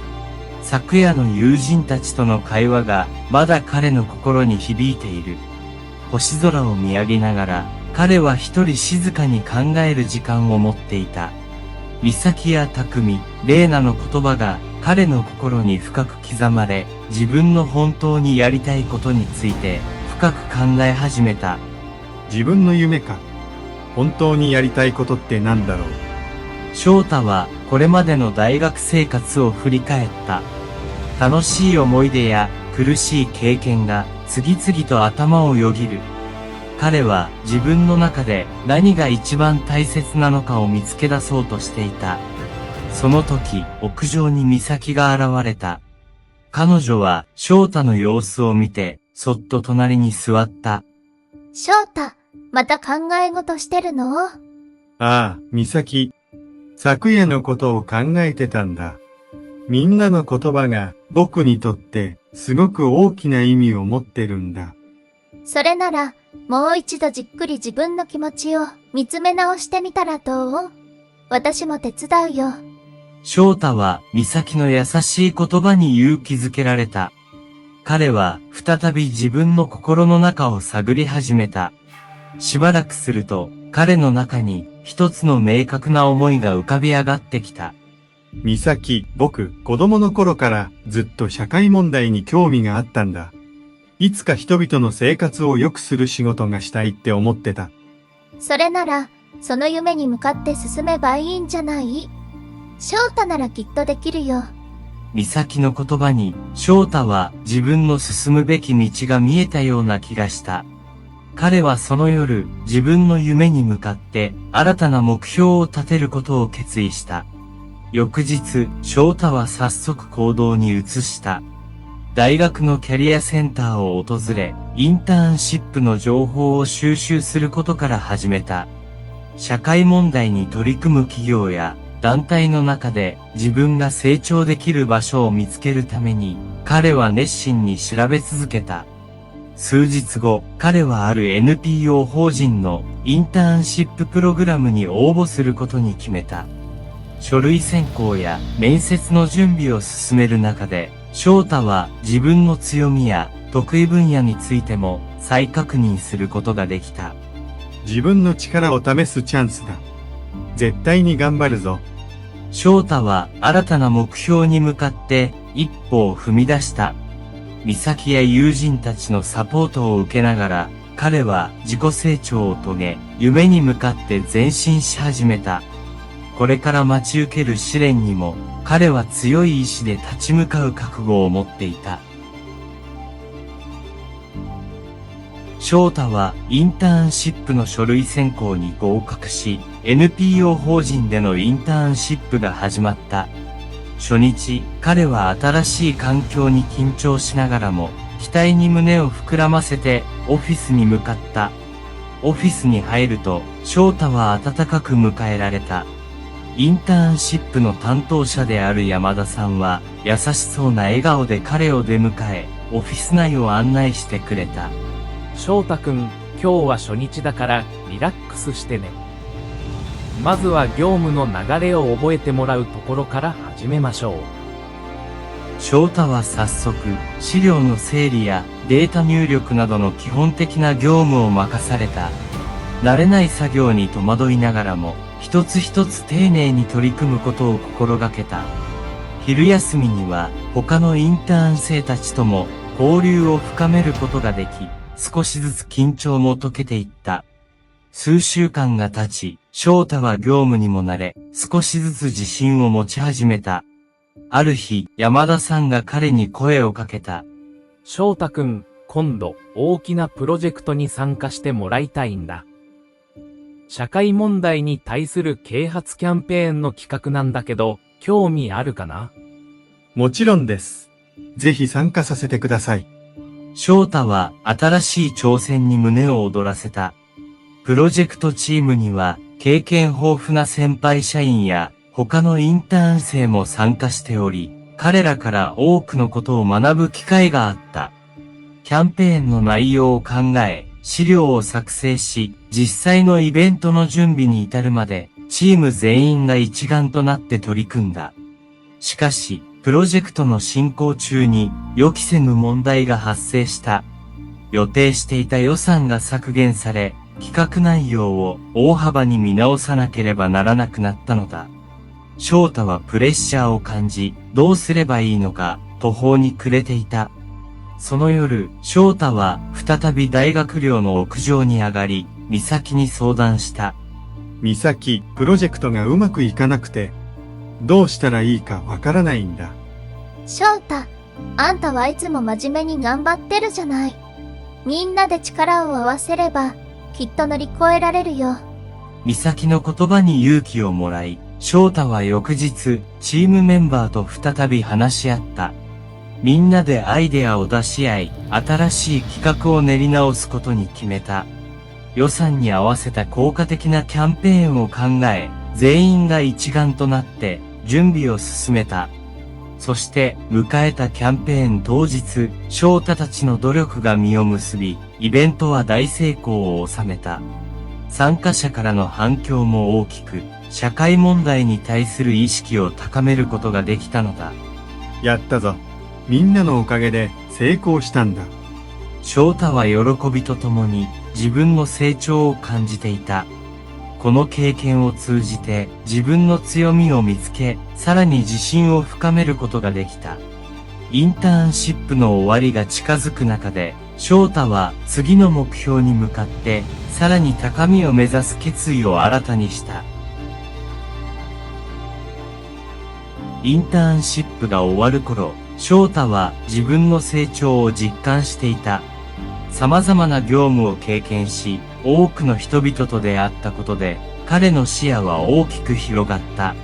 昨夜の友人たちとの会話がまだ彼の心に響いている。星空を見上げながら彼は一人静かに考える時間を持っていた。美咲や匠、玲奈の言葉が彼の心に深く刻まれ、自分の本当にやりたいことについて深く考え始めた。自分の夢か。本当にやりたいことって何だろう。翔太はこれまでの大学生活を振り返った。楽しい思い出や苦しい経験が次々と頭をよぎる。彼は自分の中で何が一番大切なのかを見つけ出そうとしていた。その時、屋上に美咲が現れた。彼女は翔太の様子を見て、そっと隣に座った。翔太、また考え事してるの？ああ、美咲。昨夜のことを考えてたんだ。みんなの言葉が僕にとってすごく大きな意味を持ってるんだ。それなら、もう一度じっくり自分の気持ちを見つめ直してみたらどう？私も手伝うよ。翔太は美咲の優しい言葉に勇気づけられた。彼は再び自分の心の中を探り始めた。しばらくすると彼の中に一つの明確な思いが浮かび上がってきた。美咲、僕、子供の頃からずっと社会問題に興味があったんだ。いつか人々の生活を良くする仕事がしたいって思ってた。それなら、その夢に向かって進めばいいんじゃない？翔太ならきっとできるよ。美咲の言葉に翔太は自分の進むべき道が見えたような気がした。彼はその夜、自分の夢に向かって新たな目標を立てることを決意した。翌日、翔太は早速行動に移した。大学のキャリアセンターを訪れ、インターンシップの情報を収集することから始めた。社会問題に取り組む企業や団体の中で自分が成長できる場所を見つけるために、彼は熱心に調べ続けた。数日後、彼はある NPO 法人のインターンシッププログラムに応募することに決めた。書類選考や面接の準備を進める中で、翔太は自分の強みや得意分野についても再確認することができた。自分の力を試すチャンスだ。絶対に頑張るぞ。翔太は新たな目標に向かって一歩を踏み出した。美咲や友人たちのサポートを受けながら、彼は自己成長を遂げ、夢に向かって前進し始めた。これから待ち受ける試練にも、彼は強い意志で立ち向かう覚悟を持っていた。翔太はインターンシップの書類選考に合格し、NPO 法人でのインターンシップが始まった。初日、彼は新しい環境に緊張しながらも、期待に胸を膨らませてオフィスに向かった。オフィスに入ると、翔太は温かく迎えられた。インターンシップの担当者である山田さんは、優しそうな笑顔で彼を出迎え、オフィス内を案内してくれた。翔太くん、今日は初日だからリラックスしてね。まずは業務の流れを覚えてもらうところから始めましょう。翔太は早速、資料の整理やデータ入力などの基本的な業務を任された。慣れない作業に戸惑いながらも、一つ一つ丁寧に取り組むことを心がけた。昼休みには他のインターン生たちとも交流を深めることができ、少しずつ緊張も解けていった。数週間が経ち、翔太は業務にも慣れ、少しずつ自信を持ち始めた。ある日、山田さんが彼に声をかけた。翔太くん、今度、大きなプロジェクトに参加してもらいたいんだ。社会問題に対する啓発キャンペーンの企画なんだけど、興味あるかな？もちろんです。ぜひ参加させてください。翔太は新しい挑戦に胸を躍らせた。プロジェクトチームには経験豊富な先輩社員や他のインターン生も参加しており、彼らから多くのことを学ぶ機会があった。キャンペーンの内容を考え、資料を作成し、実際のイベントの準備に至るまで、チーム全員が一丸となって取り組んだ。しかし、プロジェクトの進行中に予期せぬ問題が発生した。予定していた予算が削減され、企画内容を大幅に見直さなければならなくなったのだ。翔太はプレッシャーを感じ、どうすればいいのか途方に暮れていた。その夜、翔太は再び大学寮の屋上に上がり、美咲に相談した。美咲、プロジェクトがうまくいかなくて、どうしたらいいかわからないんだ。翔太、あんたはいつも真面目に頑張ってるじゃない。みんなで力を合わせれば、きっと乗り越えられるよ。美咲の言葉に勇気をもらい、翔太は翌日、チームメンバーと再び話し合った。みんなでアイデアを出し合い、新しい企画を練り直すことに決めた。予算に合わせた効果的なキャンペーンを考え、全員が一丸となって準備を進めた。そして迎えたキャンペーン当日、翔太たちの努力が実を結び、イベントは大成功を収めた。参加者からの反響も大きく、社会問題に対する意識を高めることができたのだ。やったぞ。みんなのおかげで成功したんだ。翔太は喜びとともに自分の成長を感じていた。この経験を通じて自分の強みを見つけ、さらに自信を深めることができた。インターンシップの終わりが近づく中で、翔太は次の目標に向かって、さらに高みを目指す決意を新たにした。インターンシップが終わる頃、翔太は自分の成長を実感していた。様々な業務を経験し、多くの人々と出会ったことで、彼の視野は大きく広がった。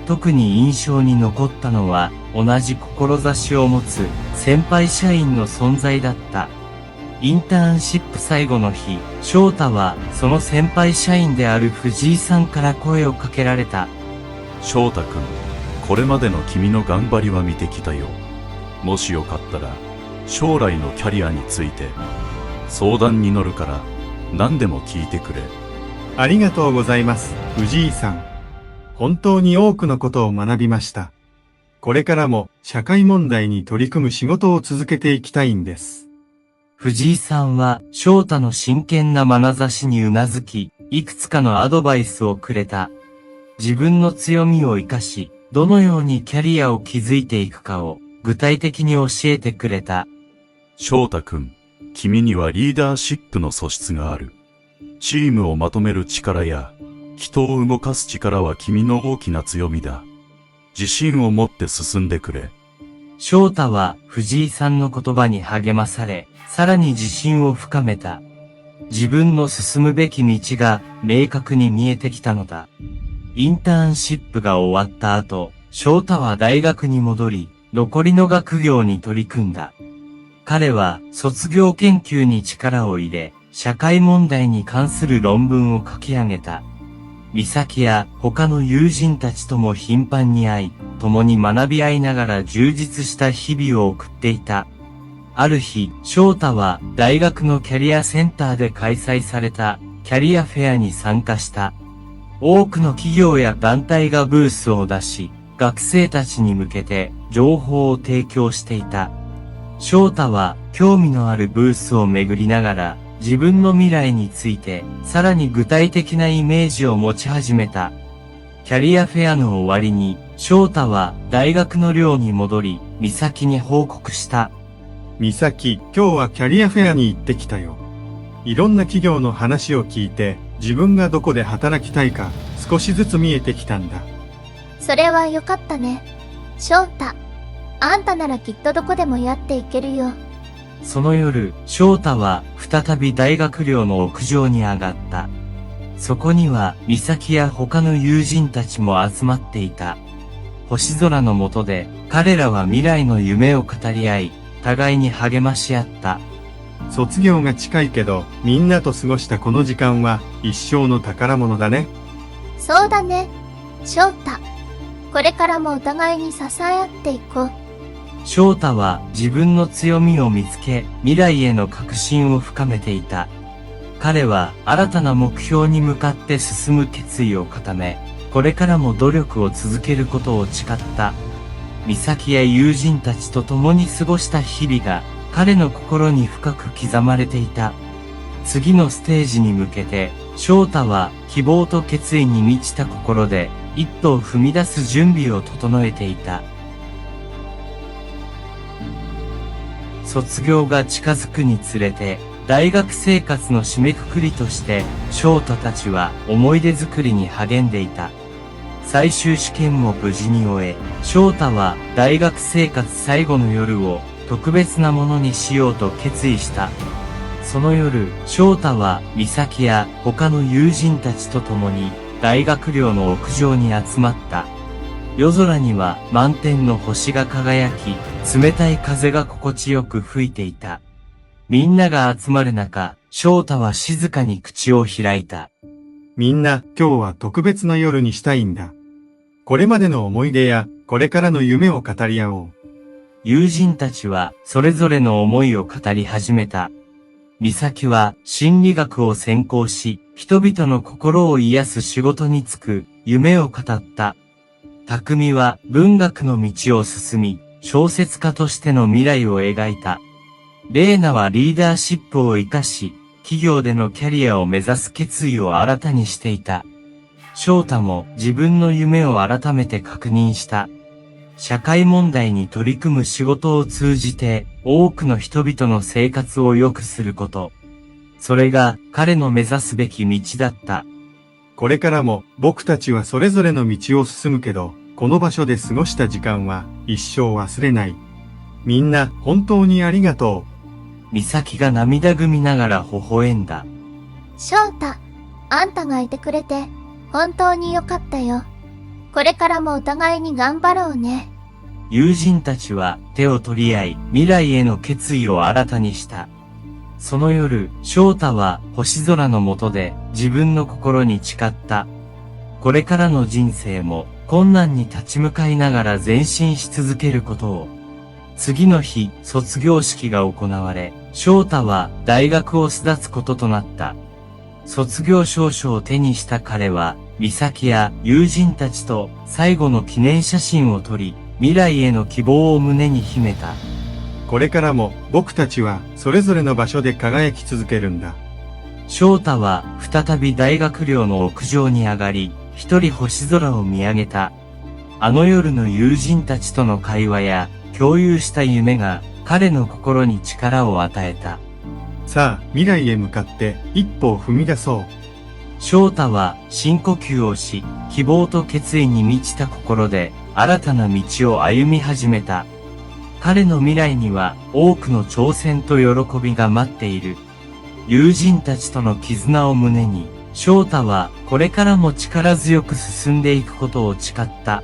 特に印象に残ったのは、同じ志を持つ先輩社員の存在だった。インターンシップ最後の日、翔太はその先輩社員である藤井さんから声をかけられた。翔太くん、これまでの君の頑張りは見てきたよ。もしよかったら、将来のキャリアについて、相談に乗るから、何でも聞いてくれ。ありがとうございます、藤井さん。本当に多くのことを学びました。これからも社会問題に取り組む仕事を続けていきたいんです。藤井さんは翔太の真剣な眼差しにうなずき、いくつかのアドバイスをくれた。自分の強みを生かし、どのようにキャリアを築いていくかを具体的に教えてくれた。翔太くん、君にはリーダーシップの素質がある。チームをまとめる力や、人を動かす力は君の大きな強みだ。自信を持って進んでくれ。翔太は藤井さんの言葉に励まされ、さらに自信を深めた。自分の進むべき道が明確に見えてきたのだ。インターンシップが終わった後、翔太は大学に戻り、残りの学業に取り組んだ。彼は卒業研究に力を入れ、社会問題に関する論文を書き上げた。美咲や他の友人たちとも頻繁に会い、共に学び合いながら充実した日々を送っていた。ある日、翔太は大学のキャリアセンターで開催されたキャリアフェアに参加した。多くの企業や団体がブースを出し、学生たちに向けて情報を提供していた。翔太は興味のあるブースを巡りながら、自分の未来についてさらに具体的なイメージを持ち始めた。キャリアフェアの終わりに、翔太は大学の寮に戻り、美咲に報告した。美咲、今日はキャリアフェアに行ってきたよ。いろんな企業の話を聞いて、自分がどこで働きたいか少しずつ見えてきたんだ。それはよかったね。翔太。あんたならきっとどこでもやっていけるよ。その夜、翔太は再び大学寮の屋上に上がった。そこには、美咲や他の友人たちも集まっていた。星空の下で、彼らは未来の夢を語り合い、互いに励まし合った。卒業が近いけど、みんなと過ごしたこの時間は一生の宝物だね。そうだね。翔太。これからもお互いに支え合っていこう。翔太は自分の強みを見つけ、未来への確信を深めていた。彼は新たな目標に向かって進む決意を固め、これからも努力を続けることを誓った。美咲や友人たちと共に過ごした日々が、彼の心に深く刻まれていた。次のステージに向けて、翔太は希望と決意に満ちた心で、一歩を踏み出す準備を整えていた。卒業が近づくにつれて、大学生活の締めくくりとして、翔太たちは思い出作りに励んでいた。最終試験も無事に終え、翔太は大学生活最後の夜を特別なものにしようと決意した。その夜、翔太は美咲や他の友人たちと共に大学寮の屋上に集まった。夜空には満天の星が輝き、冷たい風が心地よく吹いていた。みんなが集まる中、翔太は静かに口を開いた。みんな、今日は特別な夜にしたいんだ。これまでの思い出や、これからの夢を語り合おう。友人たちは、それぞれの思いを語り始めた。美咲は、心理学を専攻し、人々の心を癒す仕事に就く、夢を語った。匠は、文学の道を進み、小説家としての未来を描いた。レーナはリーダーシップを活かし、企業でのキャリアを目指す決意を新たにしていた。翔太も自分の夢を改めて確認した。社会問題に取り組む仕事を通じて、多くの人々の生活を良くすること。それが彼の目指すべき道だった。これからも僕たちはそれぞれの道を進むけど、この場所で過ごした時間は一生忘れない。みんな本当にありがと美咲が涙ぐみながら微笑んだ。翔太、あんたがいてくれて本当によかったよ。これからもお互いに頑張ろうね。友人たちは手を取り合い、未来への決意を新たにした。その夜、翔太は星空の下で自分の心に誓った。これからの人生も困難に立ち向かいながら前進し続けることを。次の日、卒業式が行われ、翔太は大学を巣立つこととなった。卒業証書を手にした彼は、美咲や友人たちと最後の記念写真を撮り、未来への希望を胸に秘めた。う。これからも僕たちはそれぞれの場所で輝き続けるんだ。翔太は再び大学寮の屋上に上がり、一人星空を見上げた。あの夜の友人たちとの会話や共有した夢が彼の心に力を与えた。さあ、未来へ向かって一歩を踏み出そう。翔太は深呼吸をし、希望と決意に満ちた心で新たな道を歩み始めた。彼の未来には多くの挑戦と喜びが待っている。友人たちとの絆を胸に、翔太はこれからも力強く進んでいくことを誓った。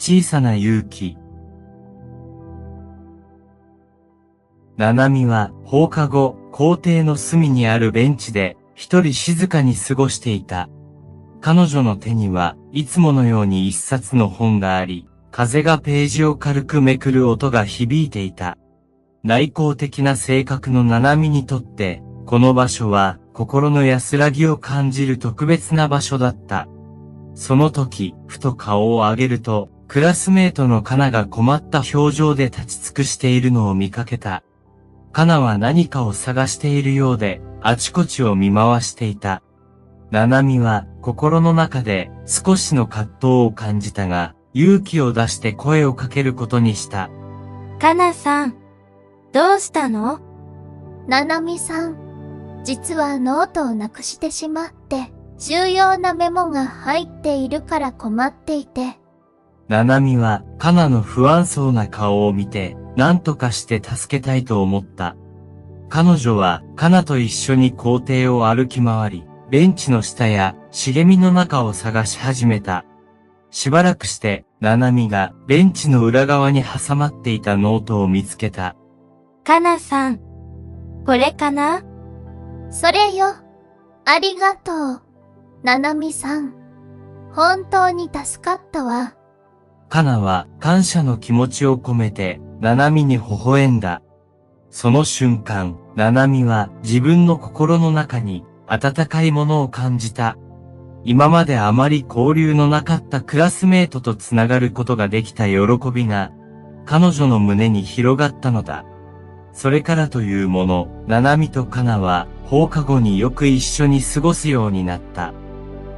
小さな勇気。七海は放課後、校庭の隅にあるベンチで一人静かに過ごしていた。彼女の手にはいつものように一冊の本があり、風がページを軽くめくる音が響いていた。内向的な性格の七海にとって、この場所は心の安らぎを感じる特別な場所だった。その時、ふと顔を上げると、クラスメートのカナが困った表情で立ち尽くしているのを見かけた。カナは何かを探しているようで、あちこちを見回していた。七海は心の中で少しの葛藤を感じたが、勇気を出して声をかけることにした。かなさん、どうしたの？ななみさん、実はノートをなくしてしまって、重要なメモが入っているから困っていて。ななみは、かなの不安そうな顔を見て、何とかして助けたいと思った。彼女は、かなと一緒に校庭を歩き回り、ベンチの下や茂みの中を探し始めた。しばらくして、ななみがベンチの裏側に挟まっていたノートを見つけた。かなさん、これかな？それよ。ありがとう。ななみさん。本当に助かったわ。かなは感謝の気持ちを込めて、ななみに微笑んだ。その瞬間、ななみは自分の心の中に温かいものを感じた。今まであまり交流のなかったクラスメートとつながることができた喜びが、彼女の胸に広がったのだ。それからというもの、ななみとかなは放課後によく一緒に過ごすようになった。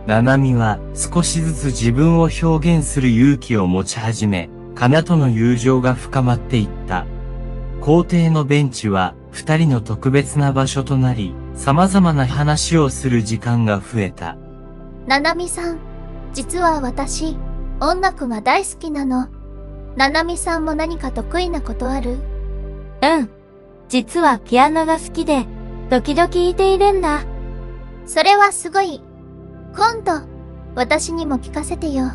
ななみは少しずつ自分を表現する勇気を持ち始め、かなとの友情が深まっていった。校庭のベンチは二人の特別な場所となり、様々な話をする時間が増えた。ななみさん、実は私、音楽が大好きなの。ななみさんも何か得意なことある？うん。実はピアノが好きで、時々弾いているんだ。それはすごい。今度、私にも聞かせてよ。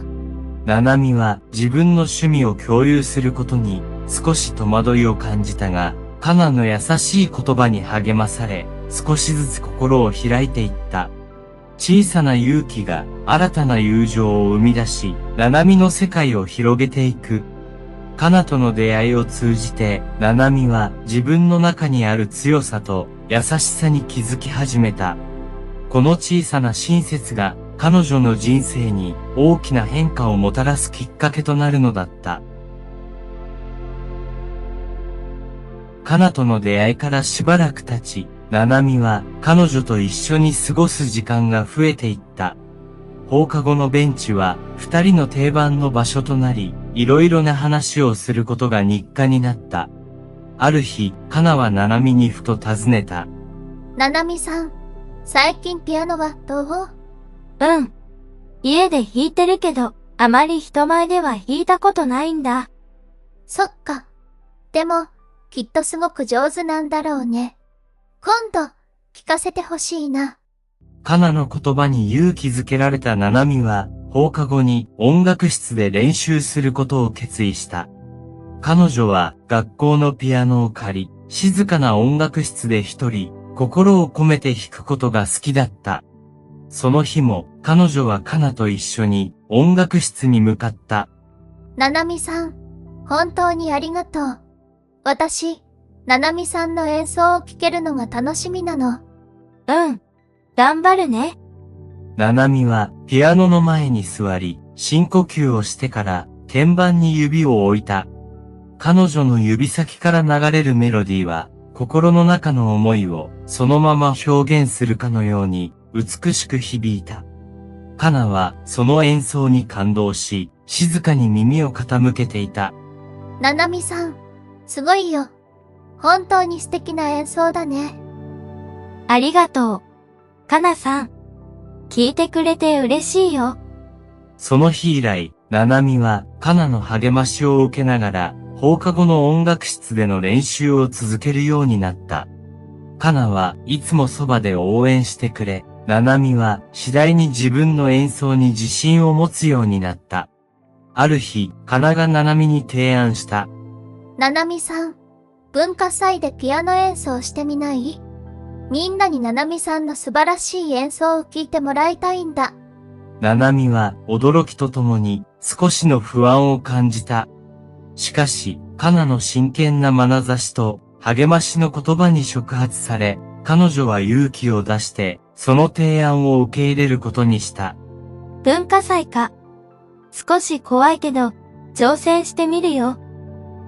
ななみは自分の趣味を共有することに少し戸惑いを感じたが、かなの優しい言葉に励まされ、少しずつ心を開いていった。小さな勇気が新たな友情を生み出し、ななみの世界を広げていく。かなとの出会いを通じて、ななみは自分の中にある強さと優しさに気づき始めた。この小さな親切が彼女の人生に大きな変化をもたらすきっかけとなるのだった。かなとの出会いからしばらく経ち、ななみは彼女と一緒に過ごす時間が増えていった。放課後のベンチは二人の定番の場所となり、いろいろな話をすることが日課になった。ある日、かなはななみにふと尋ねた。ななみさん、最近ピアノはどう？うん。家で弾いてるけど、あまり人前では弾いたことないんだ。そっか。でも、きっとすごく上手なんだろうね。今度、聞かせてほしいな。かなの言葉に勇気づけられたななみは、放課後に音楽室で練習することを決意した。彼女は学校のピアノを借り、静かな音楽室で一人、心を込めて弾くことが好きだった。その日も、彼女はかなと一緒に音楽室に向かった。ななみさん、本当にありがとう。私、ななみさんの演奏を聴けるのが楽しみなの。うん。頑張るね。ななみはピアノの前に座り、深呼吸をしてから鍵盤に指を置いた。彼女の指先から流れるメロディーは、心の中の思いをそのまま表現するかのように美しく響いた。かなはその演奏に感動し、静かに耳を傾けていた。ななみさん、すごいよ。本当に素敵な演奏だね。ありがとう。かなさん。聞いてくれて嬉しいよ。その日以来、ななみはかなの励ましを受けながら、放課後の音楽室での練習を続けるようになった。かなはいつもそばで応援してくれ、ななみは次第に自分の演奏に自信を持つようになった。ある日、かながななみに提案した。ななみさん、文化祭でピアノ演奏してみない？みんなにななみさんの素晴らしい演奏を聞いてもらいたいんだ。ななみは驚きとともに少しの不安を感じた。しかし、かなの真剣な眼差しと励ましの言葉に触発され、彼女は勇気を出して、その提案を受け入れることにした。文化祭か。少し怖いけど、挑戦してみるよ。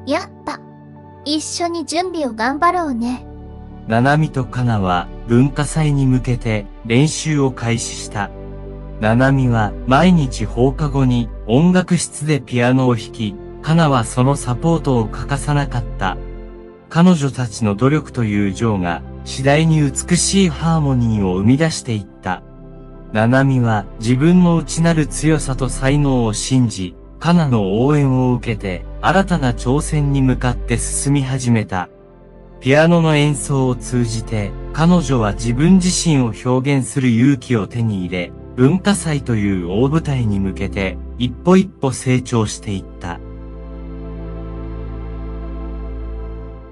やった。一緒に準備を頑張ろうね。ななみとかなは文化祭に向けて練習を開始した。ななみは毎日放課後に音楽室でピアノを弾き、カナはそのサポートを欠かさなかった。彼女たちの努力と友情が次第に美しいハーモニーを生み出していった。ナナミは自分の内なる強さと才能を信じ、カナの応援を受けて新たな挑戦に向かって進み始めた。ピアノの演奏を通じて彼女は自分自身を表現する勇気を手に入れ、文化祭という大舞台に向けて一歩一歩成長していった。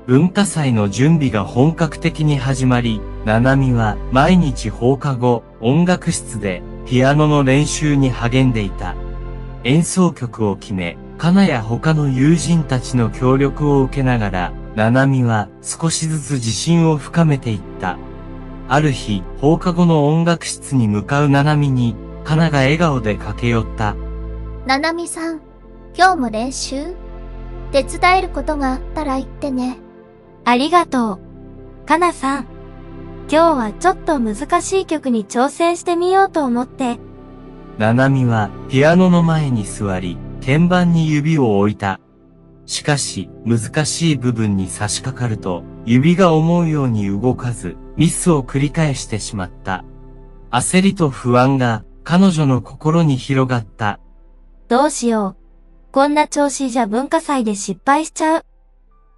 文化祭の準備が本格的に始まり、ナナミは毎日放課後、音楽室でピアノの練習に励んでいた。演奏曲を決め、カナや他の友人たちの協力を受けながら、ナナミは少しずつ自信を深めていった。ある日、放課後の音楽室に向かうナナミに、カナが笑顔で駆け寄った。ナナミさん、今日も練習？手伝えることがあったら言ってね。ありがとう。カナさん。今日はちょっと難しい曲に挑戦してみようと思って。ナナミはピアノの前に座り、鍵盤に指を置いた。しかし、難しい部分に差し掛かると、指が思うように動かず、ミスを繰り返してしまった。焦りと不安が彼女の心に広がった。どうしよう。こんな調子じゃ文化祭で失敗しちゃう。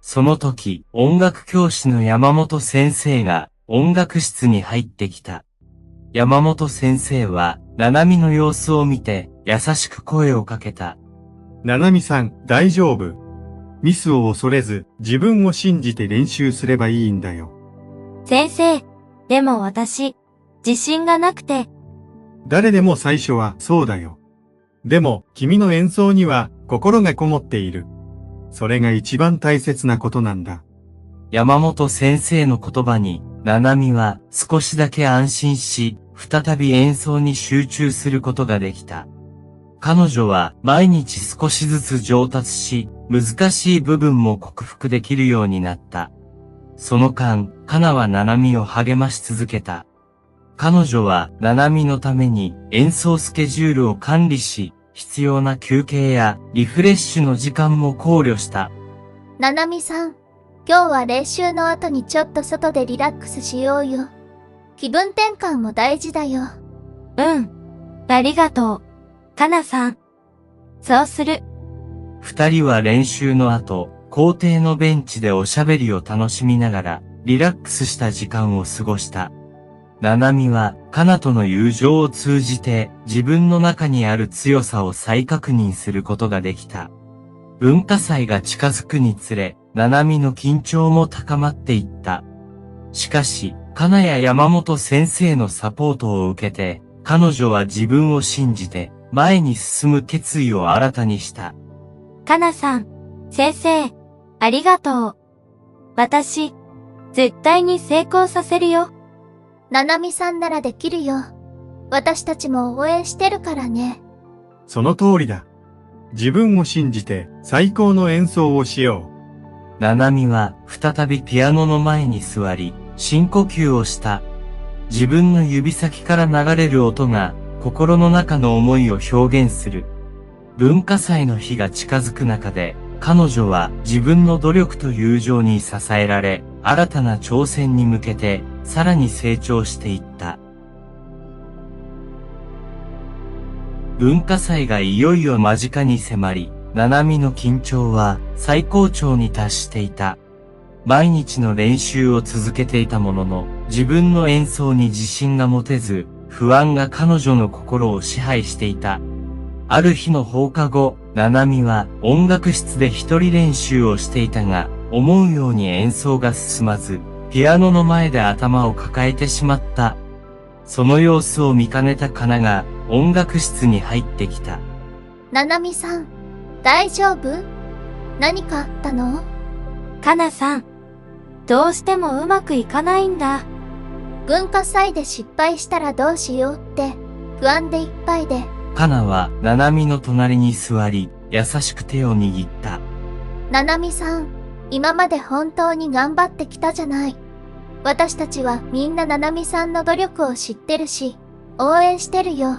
その時、音楽教師の山本先生が音楽室に入ってきた。山本先生は、ナナミの様子を見て、優しく声をかけた。ナナミさん、大丈夫。ミスを恐れず、自分を信じて練習すればいいんだよ。先生、でも私、自信がなくて。誰でも最初はそうだよ。でも、君の演奏には心がこもっている。それが一番大切なことなんだ。山本先生の言葉に、ナナミは少しだけ安心し、再び演奏に集中することができた。彼女は毎日少しずつ上達し、難しい部分も克服できるようになった。その間、カナはナナミを励まし続けた。彼女はナナミのために演奏スケジュールを管理し、必要な休憩やリフレッシュの時間も考慮した。ナナミさん、今日は練習の後にちょっと外でリラックスしようよ。気分転換も大事だよ。うん。ありがとう。カナさん。そうする。二人は練習の後、校庭のベンチでおしゃべりを楽しみながら、リラックスした時間を過ごした。ナナミは、カナとの友情を通じて、自分の中にある強さを再確認することができた。文化祭が近づくにつれ、ナナミの緊張も高まっていった。しかし、カナや山本先生のサポートを受けて、彼女は自分を信じて、前に進む決意を新たにした。カナさん、先生、ありがとう。私、絶対に成功させるよ。ナナミさんならできるよ。私たちも応援してるからね。その通りだ。自分を信じて最高の演奏をしよう。ナナミは再びピアノの前に座り、深呼吸をした。自分の指先から流れる音が心の中の思いを表現する。文化祭の日が近づく中で、彼女は自分の努力と友情に支えられ、新たな挑戦に向けてさらに成長していった。文化祭がいよいよ間近に迫り、ナナミの緊張は最高潮に達していた。毎日の練習を続けていたものの、自分の演奏に自信が持てず、不安が彼女の心を支配していた。ある日の放課後、ナナミは音楽室で一人練習をしていたが、思うように演奏が進まず、ピアノの前で頭を抱えてしまった。その様子を見かねたカナが音楽室に入ってきた。ナナミさん、大丈夫？何かあったの？カナさん、どうしてもうまくいかないんだ。文化祭で失敗したらどうしようって不安でいっぱいで。カナはナナミの隣に座り、優しく手を握った。ナナミさん、今まで本当に頑張ってきたじゃない。私たちはみんなナナミさんの努力を知ってるし、応援してるよ。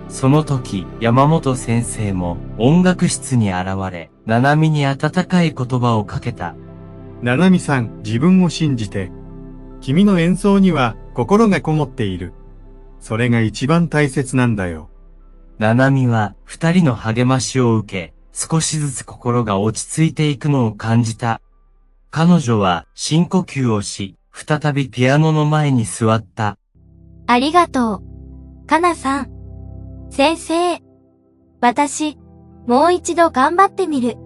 その時、山本先生も音楽室に現れ、七海に温かい言葉をかけた。七海さん、自分を信じて。君の演奏には心がこもっている。それが一番大切なんだよ。七海は二人の励ましを受け、少しずつ心が落ち着いていくのを感じた。彼女は深呼吸をし、再びピアノの前に座った。ありがとう。かなさん。先生。私、もう一度頑張ってみる。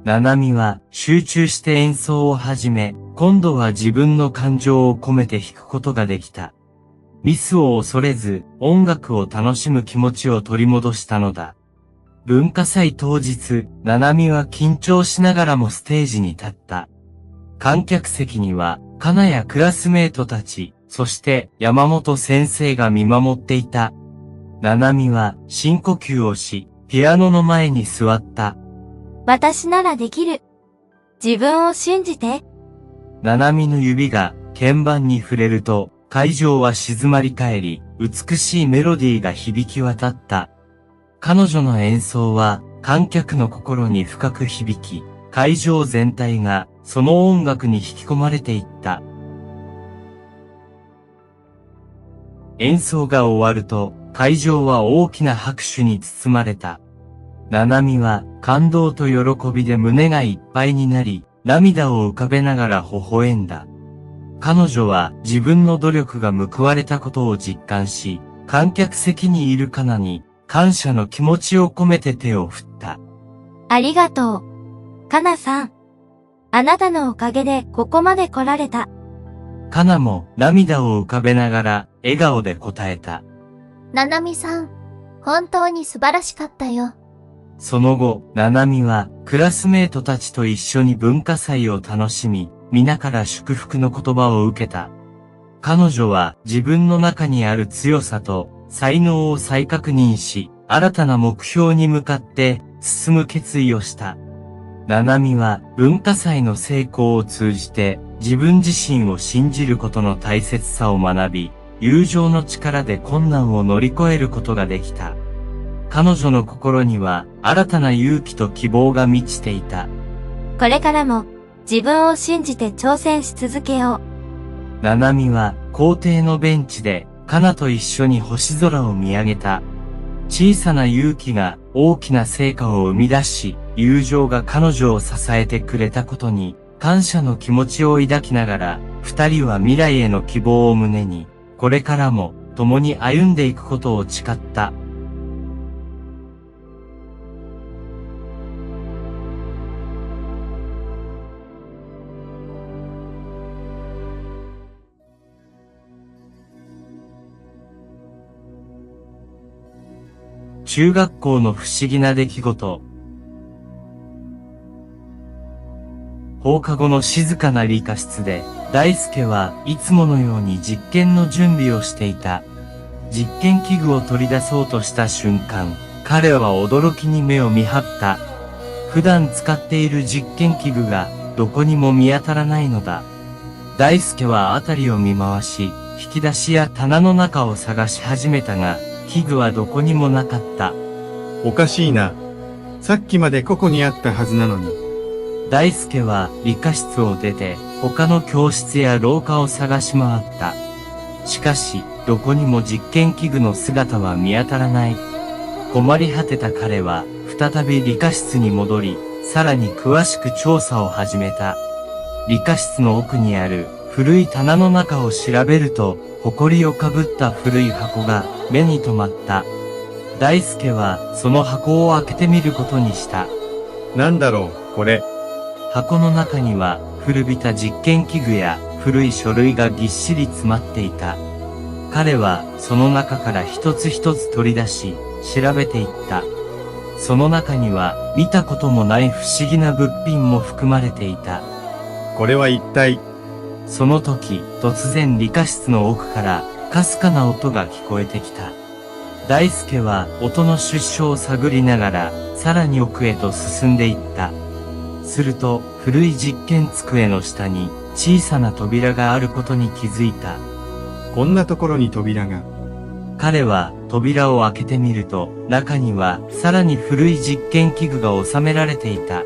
七海は集中して演奏を始め、今度は自分の感情を込めて弾くことができた。ミスを恐れず、音楽を楽しむ気持ちを取り戻したのだ。文化祭当日、七海は緊張しながらもステージに立った。観客席には、カナやクラスメートたち、そして山本先生が見守っていた。七海は深呼吸をし、ピアノの前に座った。私ならできる。自分を信じて。七海の指が鍵盤に触れると、会場は静まり返り、美しいメロディーが響き渡った。彼女の演奏は観客の心に深く響き、会場全体がその音楽に引き込まれていった。演奏が終わると、会場は大きな拍手に包まれた。七海は感動と喜びで胸がいっぱいになり、涙を浮かべながら微笑んだ。彼女は自分の努力が報われたことを実感し、観客席にいるカナに感謝の気持ちを込めて手を振った。ありがとう。かなさん。あなたのおかげでここまで来られた。カナも涙を浮かべながら笑顔で答えた。七海さん、本当に素晴らしかったよ。その後、七海はクラスメートたちと一緒に文化祭を楽しみ、皆から祝福の言葉を受けた。彼女は自分の中にある強さと才能を再確認し、新たな目標に向かって進む決意をした。七海は文化祭の成功を通じて自分自身を信じることの大切さを学び、友情の力で困難を乗り越えることができた。彼女の心には新たな勇気と希望が満ちていた。これからも自分を信じて挑戦し続けよう。七海は校庭のベンチでカナと一緒に星空を見上げた。小さな勇気が大きな成果を生み出し、友情が彼女を支えてくれたことに感謝の気持ちを抱きながら、二人は未来への希望を胸に、これからも共に歩んでいくことを誓った。中学校の不思議な出来事。放課後の静かな理科室で、大輔はいつものように実験の準備をしていた。実験器具を取り出そうとした瞬間、彼は驚きに目を見張った。普段使っている実験器具がどこにも見当たらないのだ。大輔は辺りを見回し、引き出しや棚の中を探し始めたが、器具はどこにもなかった。おかしいな。さっきまでここにあったはずなのに。大輔は理科室を出て、他の教室や廊下を探し回った。しかし、どこにも実験器具の姿は見当たらない。困り果てた彼は、再び理科室に戻り、さらに詳しく調査を始めた。理科室の奥にある古い棚の中を調べると、埃をかぶった古い箱が目に留まった。大輔はその箱を開けてみることにした。なんだろう、これ。箱の中には古びた実験器具や古い書類がぎっしり詰まっていた。彼はその中から一つ一つ取り出し、調べていった。その中には見たこともない不思議な物品も含まれていた。これは一体。その時、突然理科室の奥から、かすかな音が聞こえてきた。大輔は音の出所を探りながら、さらに奥へと進んでいった。すると、古い実験机の下に、小さな扉があることに気づいた。こんなところに扉が。彼は扉を開けてみると、中にはさらに古い実験器具が収められていた。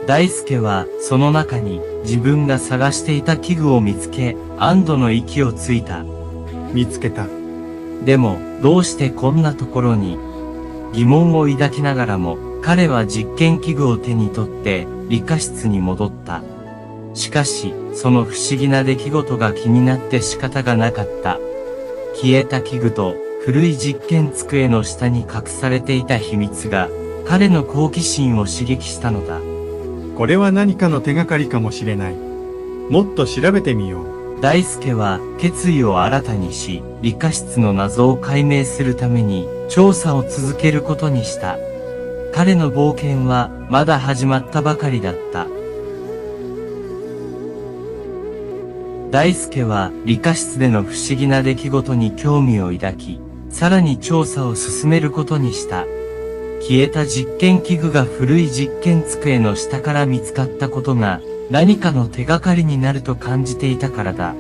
大輔はその中に自分が探していた器具を見つけ、安堵の息をついた。見つけた。でも、どうしてこんなところに？疑問を抱きながらも、彼は実験器具を手に取って理科室に戻った。しかし、その不思議な出来事が気になって仕方がなかった。消えた器具と古い実験机の下に隠されていた秘密が、彼の好奇心を刺激したのだ。これは何かの手がかりかもしれない。もっと調べてみよう。大輔は決意を新たにし、理科室の謎を解明するために調査を続けることにした。彼の冒険はまだ始まったばかりだった。大輔は理科室での不思議な出来事に興味を抱き、さらに調査を進めることにした。消えた実験器具が古い実験机の下から見つかったことが何かの手がかりになると感じていたからだ。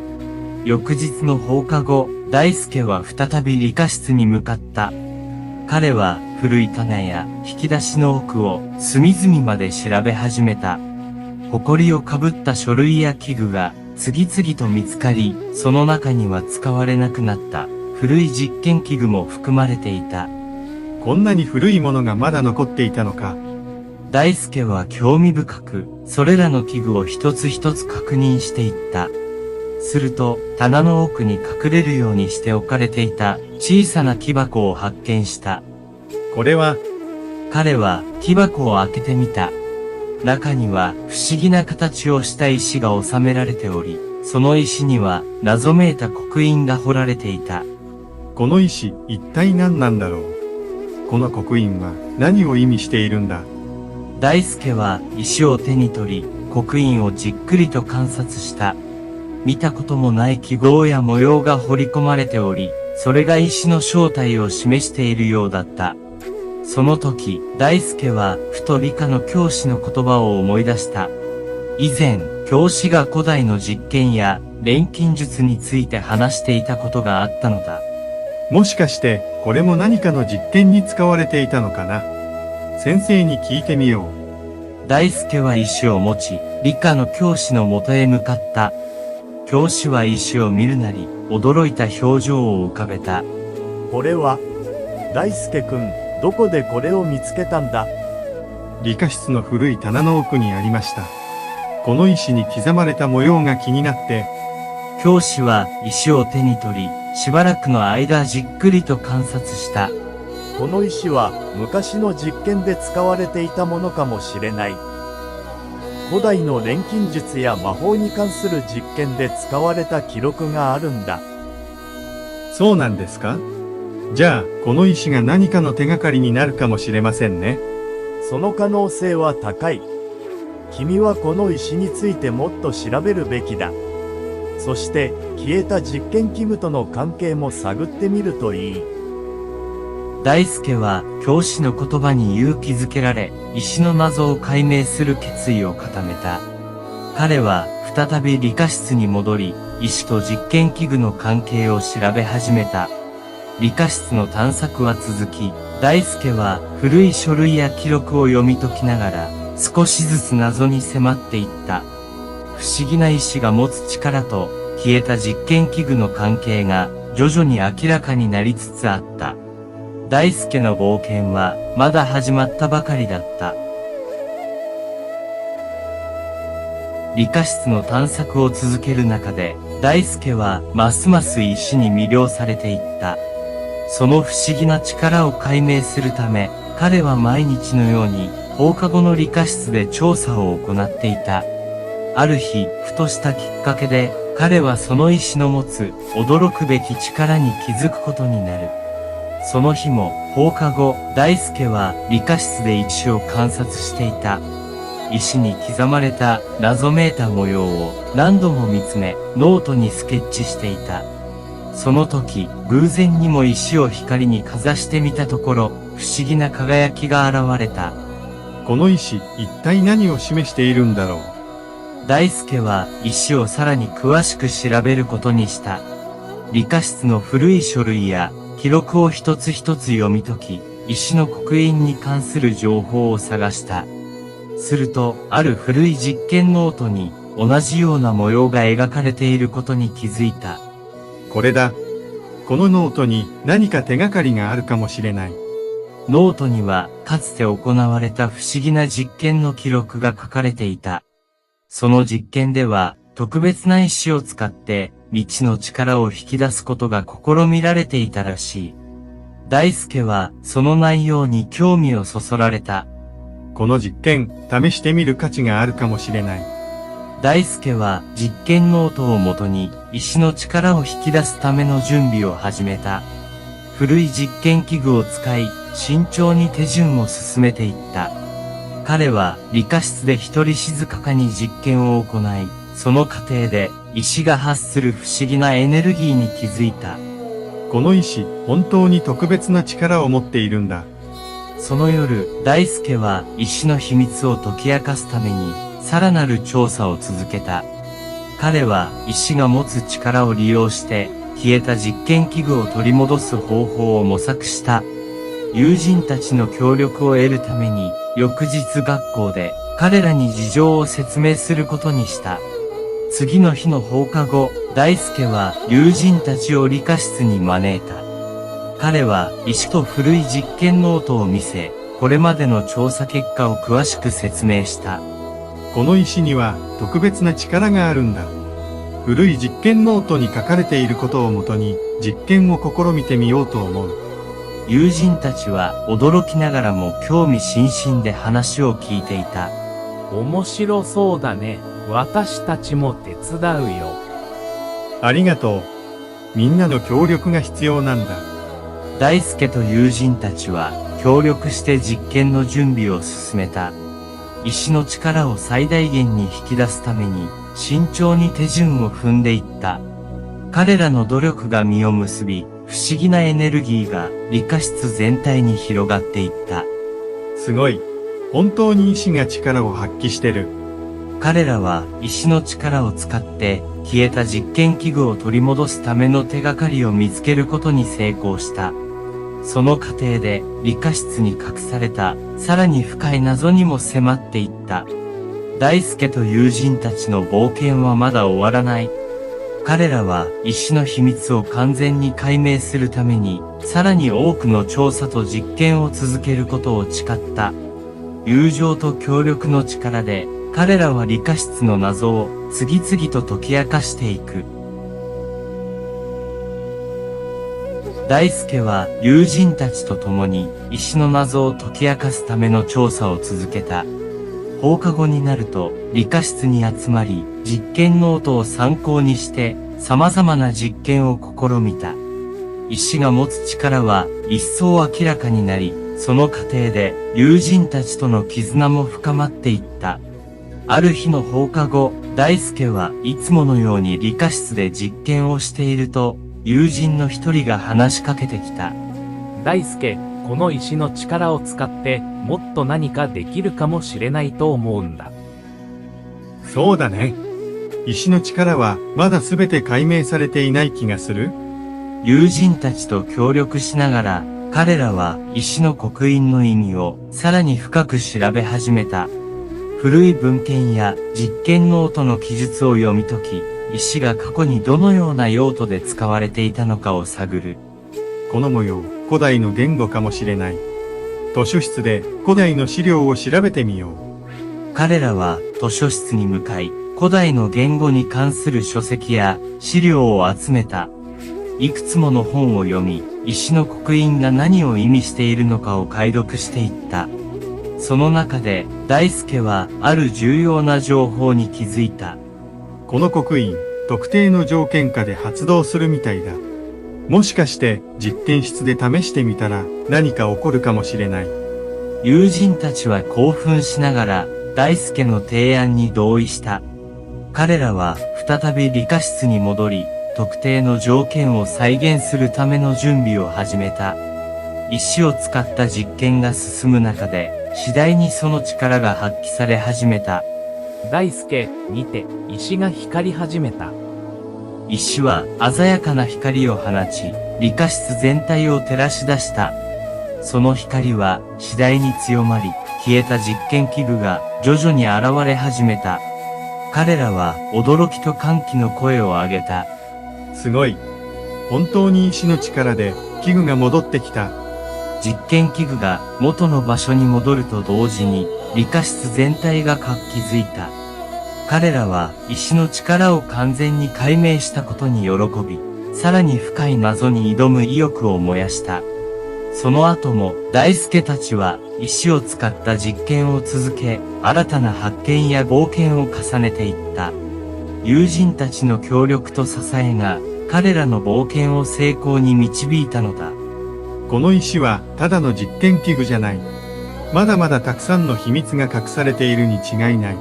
翌日の放課後、大輔は再び理科室に向かった。彼は古い棚や引き出しの奥を隅々まで調べ始めた。埃をかぶった書類や器具が次々と見つかり、その中には使われなくなった古い実験器具も含まれていた。こんなに古いものがまだ残っていたのか。大輔は興味深く、それらの器具を一つ一つ確認していった。すると、棚の奥に隠れるようにして置かれていた小さな木箱を発見した。これは、彼は木箱を開けてみた。中には不思議な形をした石が収められており、その石には謎めいた刻印が彫られていた。この石、一体何なんだろう。この刻印は何を意味しているんだ。大輔は石を手に取り、刻印をじっくりと観察した。見たこともない記号や模様が彫り込まれており、それが石の正体を示しているようだった。その時、大輔はふと理科の教師の言葉を思い出した。以前、教師が古代の実験や錬金術について話していたことがあったのだ。もしかして、これも何かの実験に使われていたのかな。先生に聞いてみよう。大輔は石を持ち、理科の教師のもとへ向かった。教師は石を見るなり、驚いた表情を浮かべた。これは、大輔くん、どこでこれを見つけたんだ？理科室の古い棚の奥にありました。この石に刻まれた模様が気になって。教師は石を手に取り、しばらくの間じっくりと観察した。この石は昔の実験で使われていたものかもしれない。古代の錬金術や魔法に関する実験で使われた記録があるんだ。そうなんですか？じゃあ、この石が何かの手がかりになるかもしれませんね。その可能性は高い。君はこの石についてもっと調べるべきだ。そして、消えた実験器具との関係も探ってみるといい。大輔は教師の言葉に勇気づけられ、石の謎を解明する決意を固めた。彼は再び理科室に戻り、石と実験器具の関係を調べ始めた。理科室の探索は続き、大輔は古い書類や記録を読み解きながら、少しずつ謎に迫っていった。不思議な石が持つ力と消えた実験器具の関係が徐々に明らかになりつつあった。大輔の冒険はまだ始まったばかりだった。理科室の探索を続ける中で、大輔はますます石に魅了されていった。その不思議な力を解明するため、彼は毎日のように放課後の理科室で調査を行っていた。ある日、ふとしたきっかけで、彼はその石の持つ驚くべき力に気づくことになる。その日も放課後、大輔は理科室で石を観察していた。石に刻まれた謎めいた模様を何度も見つめ、ノートにスケッチしていた。その時、偶然にも石を光にかざしてみたところ、不思議な輝きが現れた。この石、一体何を示しているんだろう。大輔は石をさらに詳しく調べることにした。理科室の古い書類や記録を一つ一つ読み解き、石の刻印に関する情報を探した。すると、ある古い実験ノートに同じような模様が描かれていることに気づいた。これだ。このノートに何か手がかりがあるかもしれない。ノートには、かつて行われた不思議な実験の記録が書かれていた。その実験では、特別な石を使って、未知の力を引き出すことが試みられていたらしい。大輔は、その内容に興味をそそられた。この実験、試してみる価値があるかもしれない。大輔は、実験ノートをもとに、石の力を引き出すための準備を始めた。古い実験器具を使い、慎重に手順を進めていった。彼は理科室で一人静かに実験を行い、その過程で石が発する不思議なエネルギーに気づいた。この石、本当に特別な力を持っているんだ。その夜、大輔は石の秘密を解き明かすために、さらなる調査を続けた。彼は石が持つ力を利用して、消えた実験器具を取り戻す方法を模索した。友人たちの協力を得るために、翌日学校で彼らに事情を説明することにした。次の日の放課後、大輔は友人たちを理科室に招いた。彼は石と古い実験ノートを見せ、これまでの調査結果を詳しく説明した。この石には特別な力があるんだ。古い実験ノートに書かれていることをもとに実験を試みてみようと思う。友人たちは驚きながらも興味津々で話を聞いていた。面白そうだね。私たちも手伝うよ。ありがとう。みんなの協力が必要なんだ。大輔と友人たちは協力して実験の準備を進めた。石の力を最大限に引き出すために慎重に手順を踏んでいった。彼らの努力が実を結び、不思議なエネルギーが理科室全体に広がっていった。すごい。本当に石が力を発揮してる。彼らは石の力を使って消えた実験器具を取り戻すための手がかりを見つけることに成功した。その過程で理科室に隠されたさらに深い謎にも迫っていった。大輔と友人たちの冒険はまだ終わらない。彼らは石の秘密を完全に解明するためにさらに多くの調査と実験を続けることを誓った。友情と協力の力で彼らは理科室の謎を次々と解き明かしていく。大輔は友人たちと共に石の謎を解き明かすための調査を続けた。放課後になると理科室に集まり、実験ノートを参考にして様々な実験を試みた。石が持つ力は一層明らかになり、その過程で友人たちとの絆も深まっていった。ある日の放課後、大輔はいつものように理科室で実験をしていると、友人の一人が話しかけてきた。大輔、この石の力を使ってもっと何かできるかもしれないと思うんだ。そうだね。石の力はまだ全て解明されていない気がする。友人たちと協力しながら、彼らは石の刻印の意味をさらに深く調べ始めた。古い文献や実験ノートの記述を読み解き、石が過去にどのような用途で使われていたのかを探る。この模様、古代の言語かもしれない。図書室で古代の資料を調べてみよう。彼らは図書室に向かい、古代の言語に関する書籍や資料を集めた。いくつもの本を読み、石の刻印が何を意味しているのかを解読していった。その中で、大輔はある重要な情報に気づいた。この刻印、特定の条件下で発動するみたいだ。もしかして実験室で試してみたら何か起こるかもしれない。友人たちは興奮しながら大輔の提案に同意した。彼らは再び理科室に戻り、特定の条件を再現するための準備を始めた。石を使った実験が進む中で、次第にその力が発揮され始めた。大輔、見て、石が光り始めた。石は鮮やかな光を放ち、理科室全体を照らし出した。その光は次第に強まり、消えた実験器具が徐々に現れ始めた。彼らは驚きと歓喜の声を上げた。すごい。本当に石の力で器具が戻ってきた。実験器具が元の場所に戻ると同時に理科室全体が活気づいた。彼らは石の力を完全に解明したことに喜び、さらに深い謎に挑む意欲を燃やした。その後も大輔たちは石を使った実験を続け、新たな発見や冒険を重ねていった。友人たちの協力と支えが彼らの冒険を成功に導いたのだ。この石はただの実験器具じゃない。まだまだたくさんの秘密が隠されているに違いない。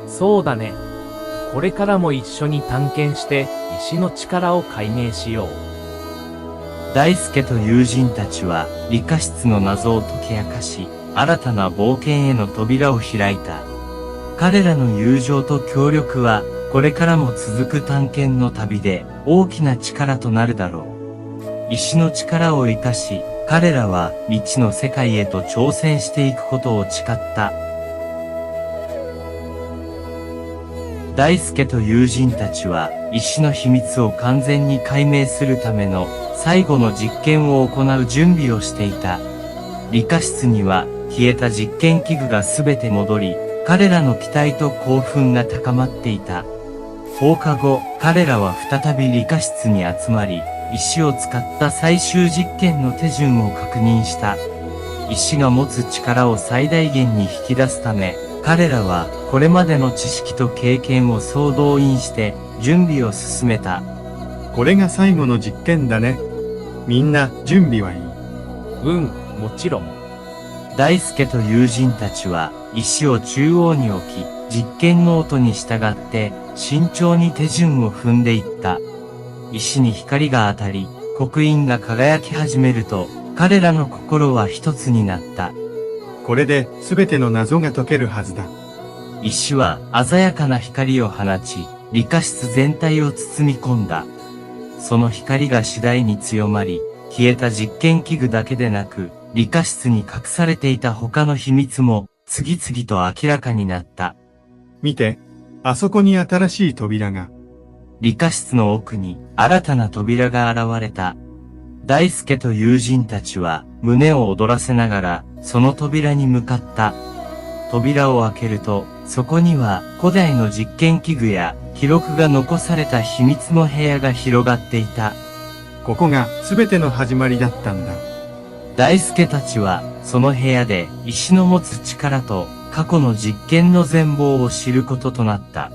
そうだね。これからも一緒に探検して石の力を解明しよう。大輔と友人たちは理科室の謎を解き明かし、新たな冒険への扉を開いた。彼らの友情と協力はこれからも続く探検の旅で大きな力となるだろう。石の力を生かし、彼らは未知の世界へと挑戦していくことを誓った。大輔と友人たちは石の秘密を完全に解明するための最後の実験を行う準備をしていた。理科室には消えた実験器具がすべて戻り、彼らの期待と興奮が高まっていた。放課後、彼らは再び理科室に集まり、石を使った最終実験の手順を確認した。石が持つ力を最大限に引き出すため、彼らはこれまでの知識と経験を総動員して準備を進めた。これが最後の実験だね。みんな準備はいい？もちろん。大輔と友人たちは石を中央に置き、実験ノートに従って慎重に手順を踏んでいった。石に光が当たり、刻印が輝き始めると、彼らの心は一つになった。これで全ての謎が解けるはずだ。石は鮮やかな光を放ち、理科室全体を包み込んだ。その光が次第に強まり、消えた実験器具だけでなく、理科室に隠されていた他の秘密も次々と明らかになった。見て、あそこに新しい扉が。理科室の奥に新たな扉が現れた。大輔と友人たちは胸を躍らせながらその扉に向かった。扉を開けると、そこには古代の実験器具や記録が残された秘密の部屋が広がっていた。ここが全ての始まりだったんだ。大輔たちはその部屋で石の持つ力と過去の実験の全貌を知ることとなった。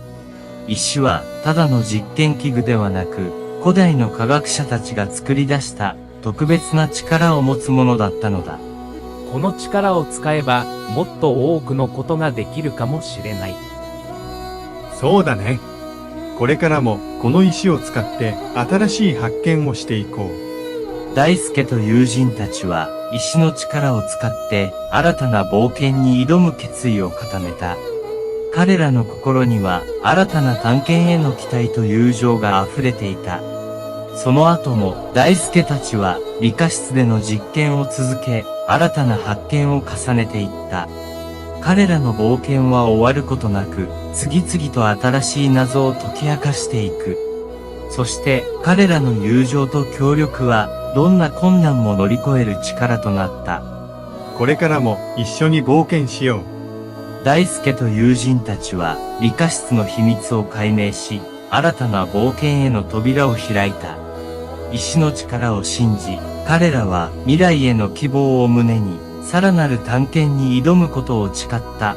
石はただの実験器具ではなく、古代の科学者たちが作り出した特別な力を持つものだったのだ。この力を使えばもっと多くのことができるかもしれない。そうだね。これからもこの石を使って新しい発見をしていこう。大輔と友人たちは石の力を使って新たな冒険に挑む決意を固めた。彼らの心には新たな探検への期待と友情が溢れていた。その後も大輔たちは理科室での実験を続け、新たな発見を重ねていった。彼らの冒険は終わることなく、次々と新しい謎を解き明かしていく。そして彼らの友情と協力はどんな困難も乗り越える力となった。これからも一緒に冒険しよう。大輔と友人たちは理科室の秘密を解明し、新たな冒険への扉を開いた。石の力を信じ、彼らは未来への希望を胸に、さらなる探検に挑むことを誓った。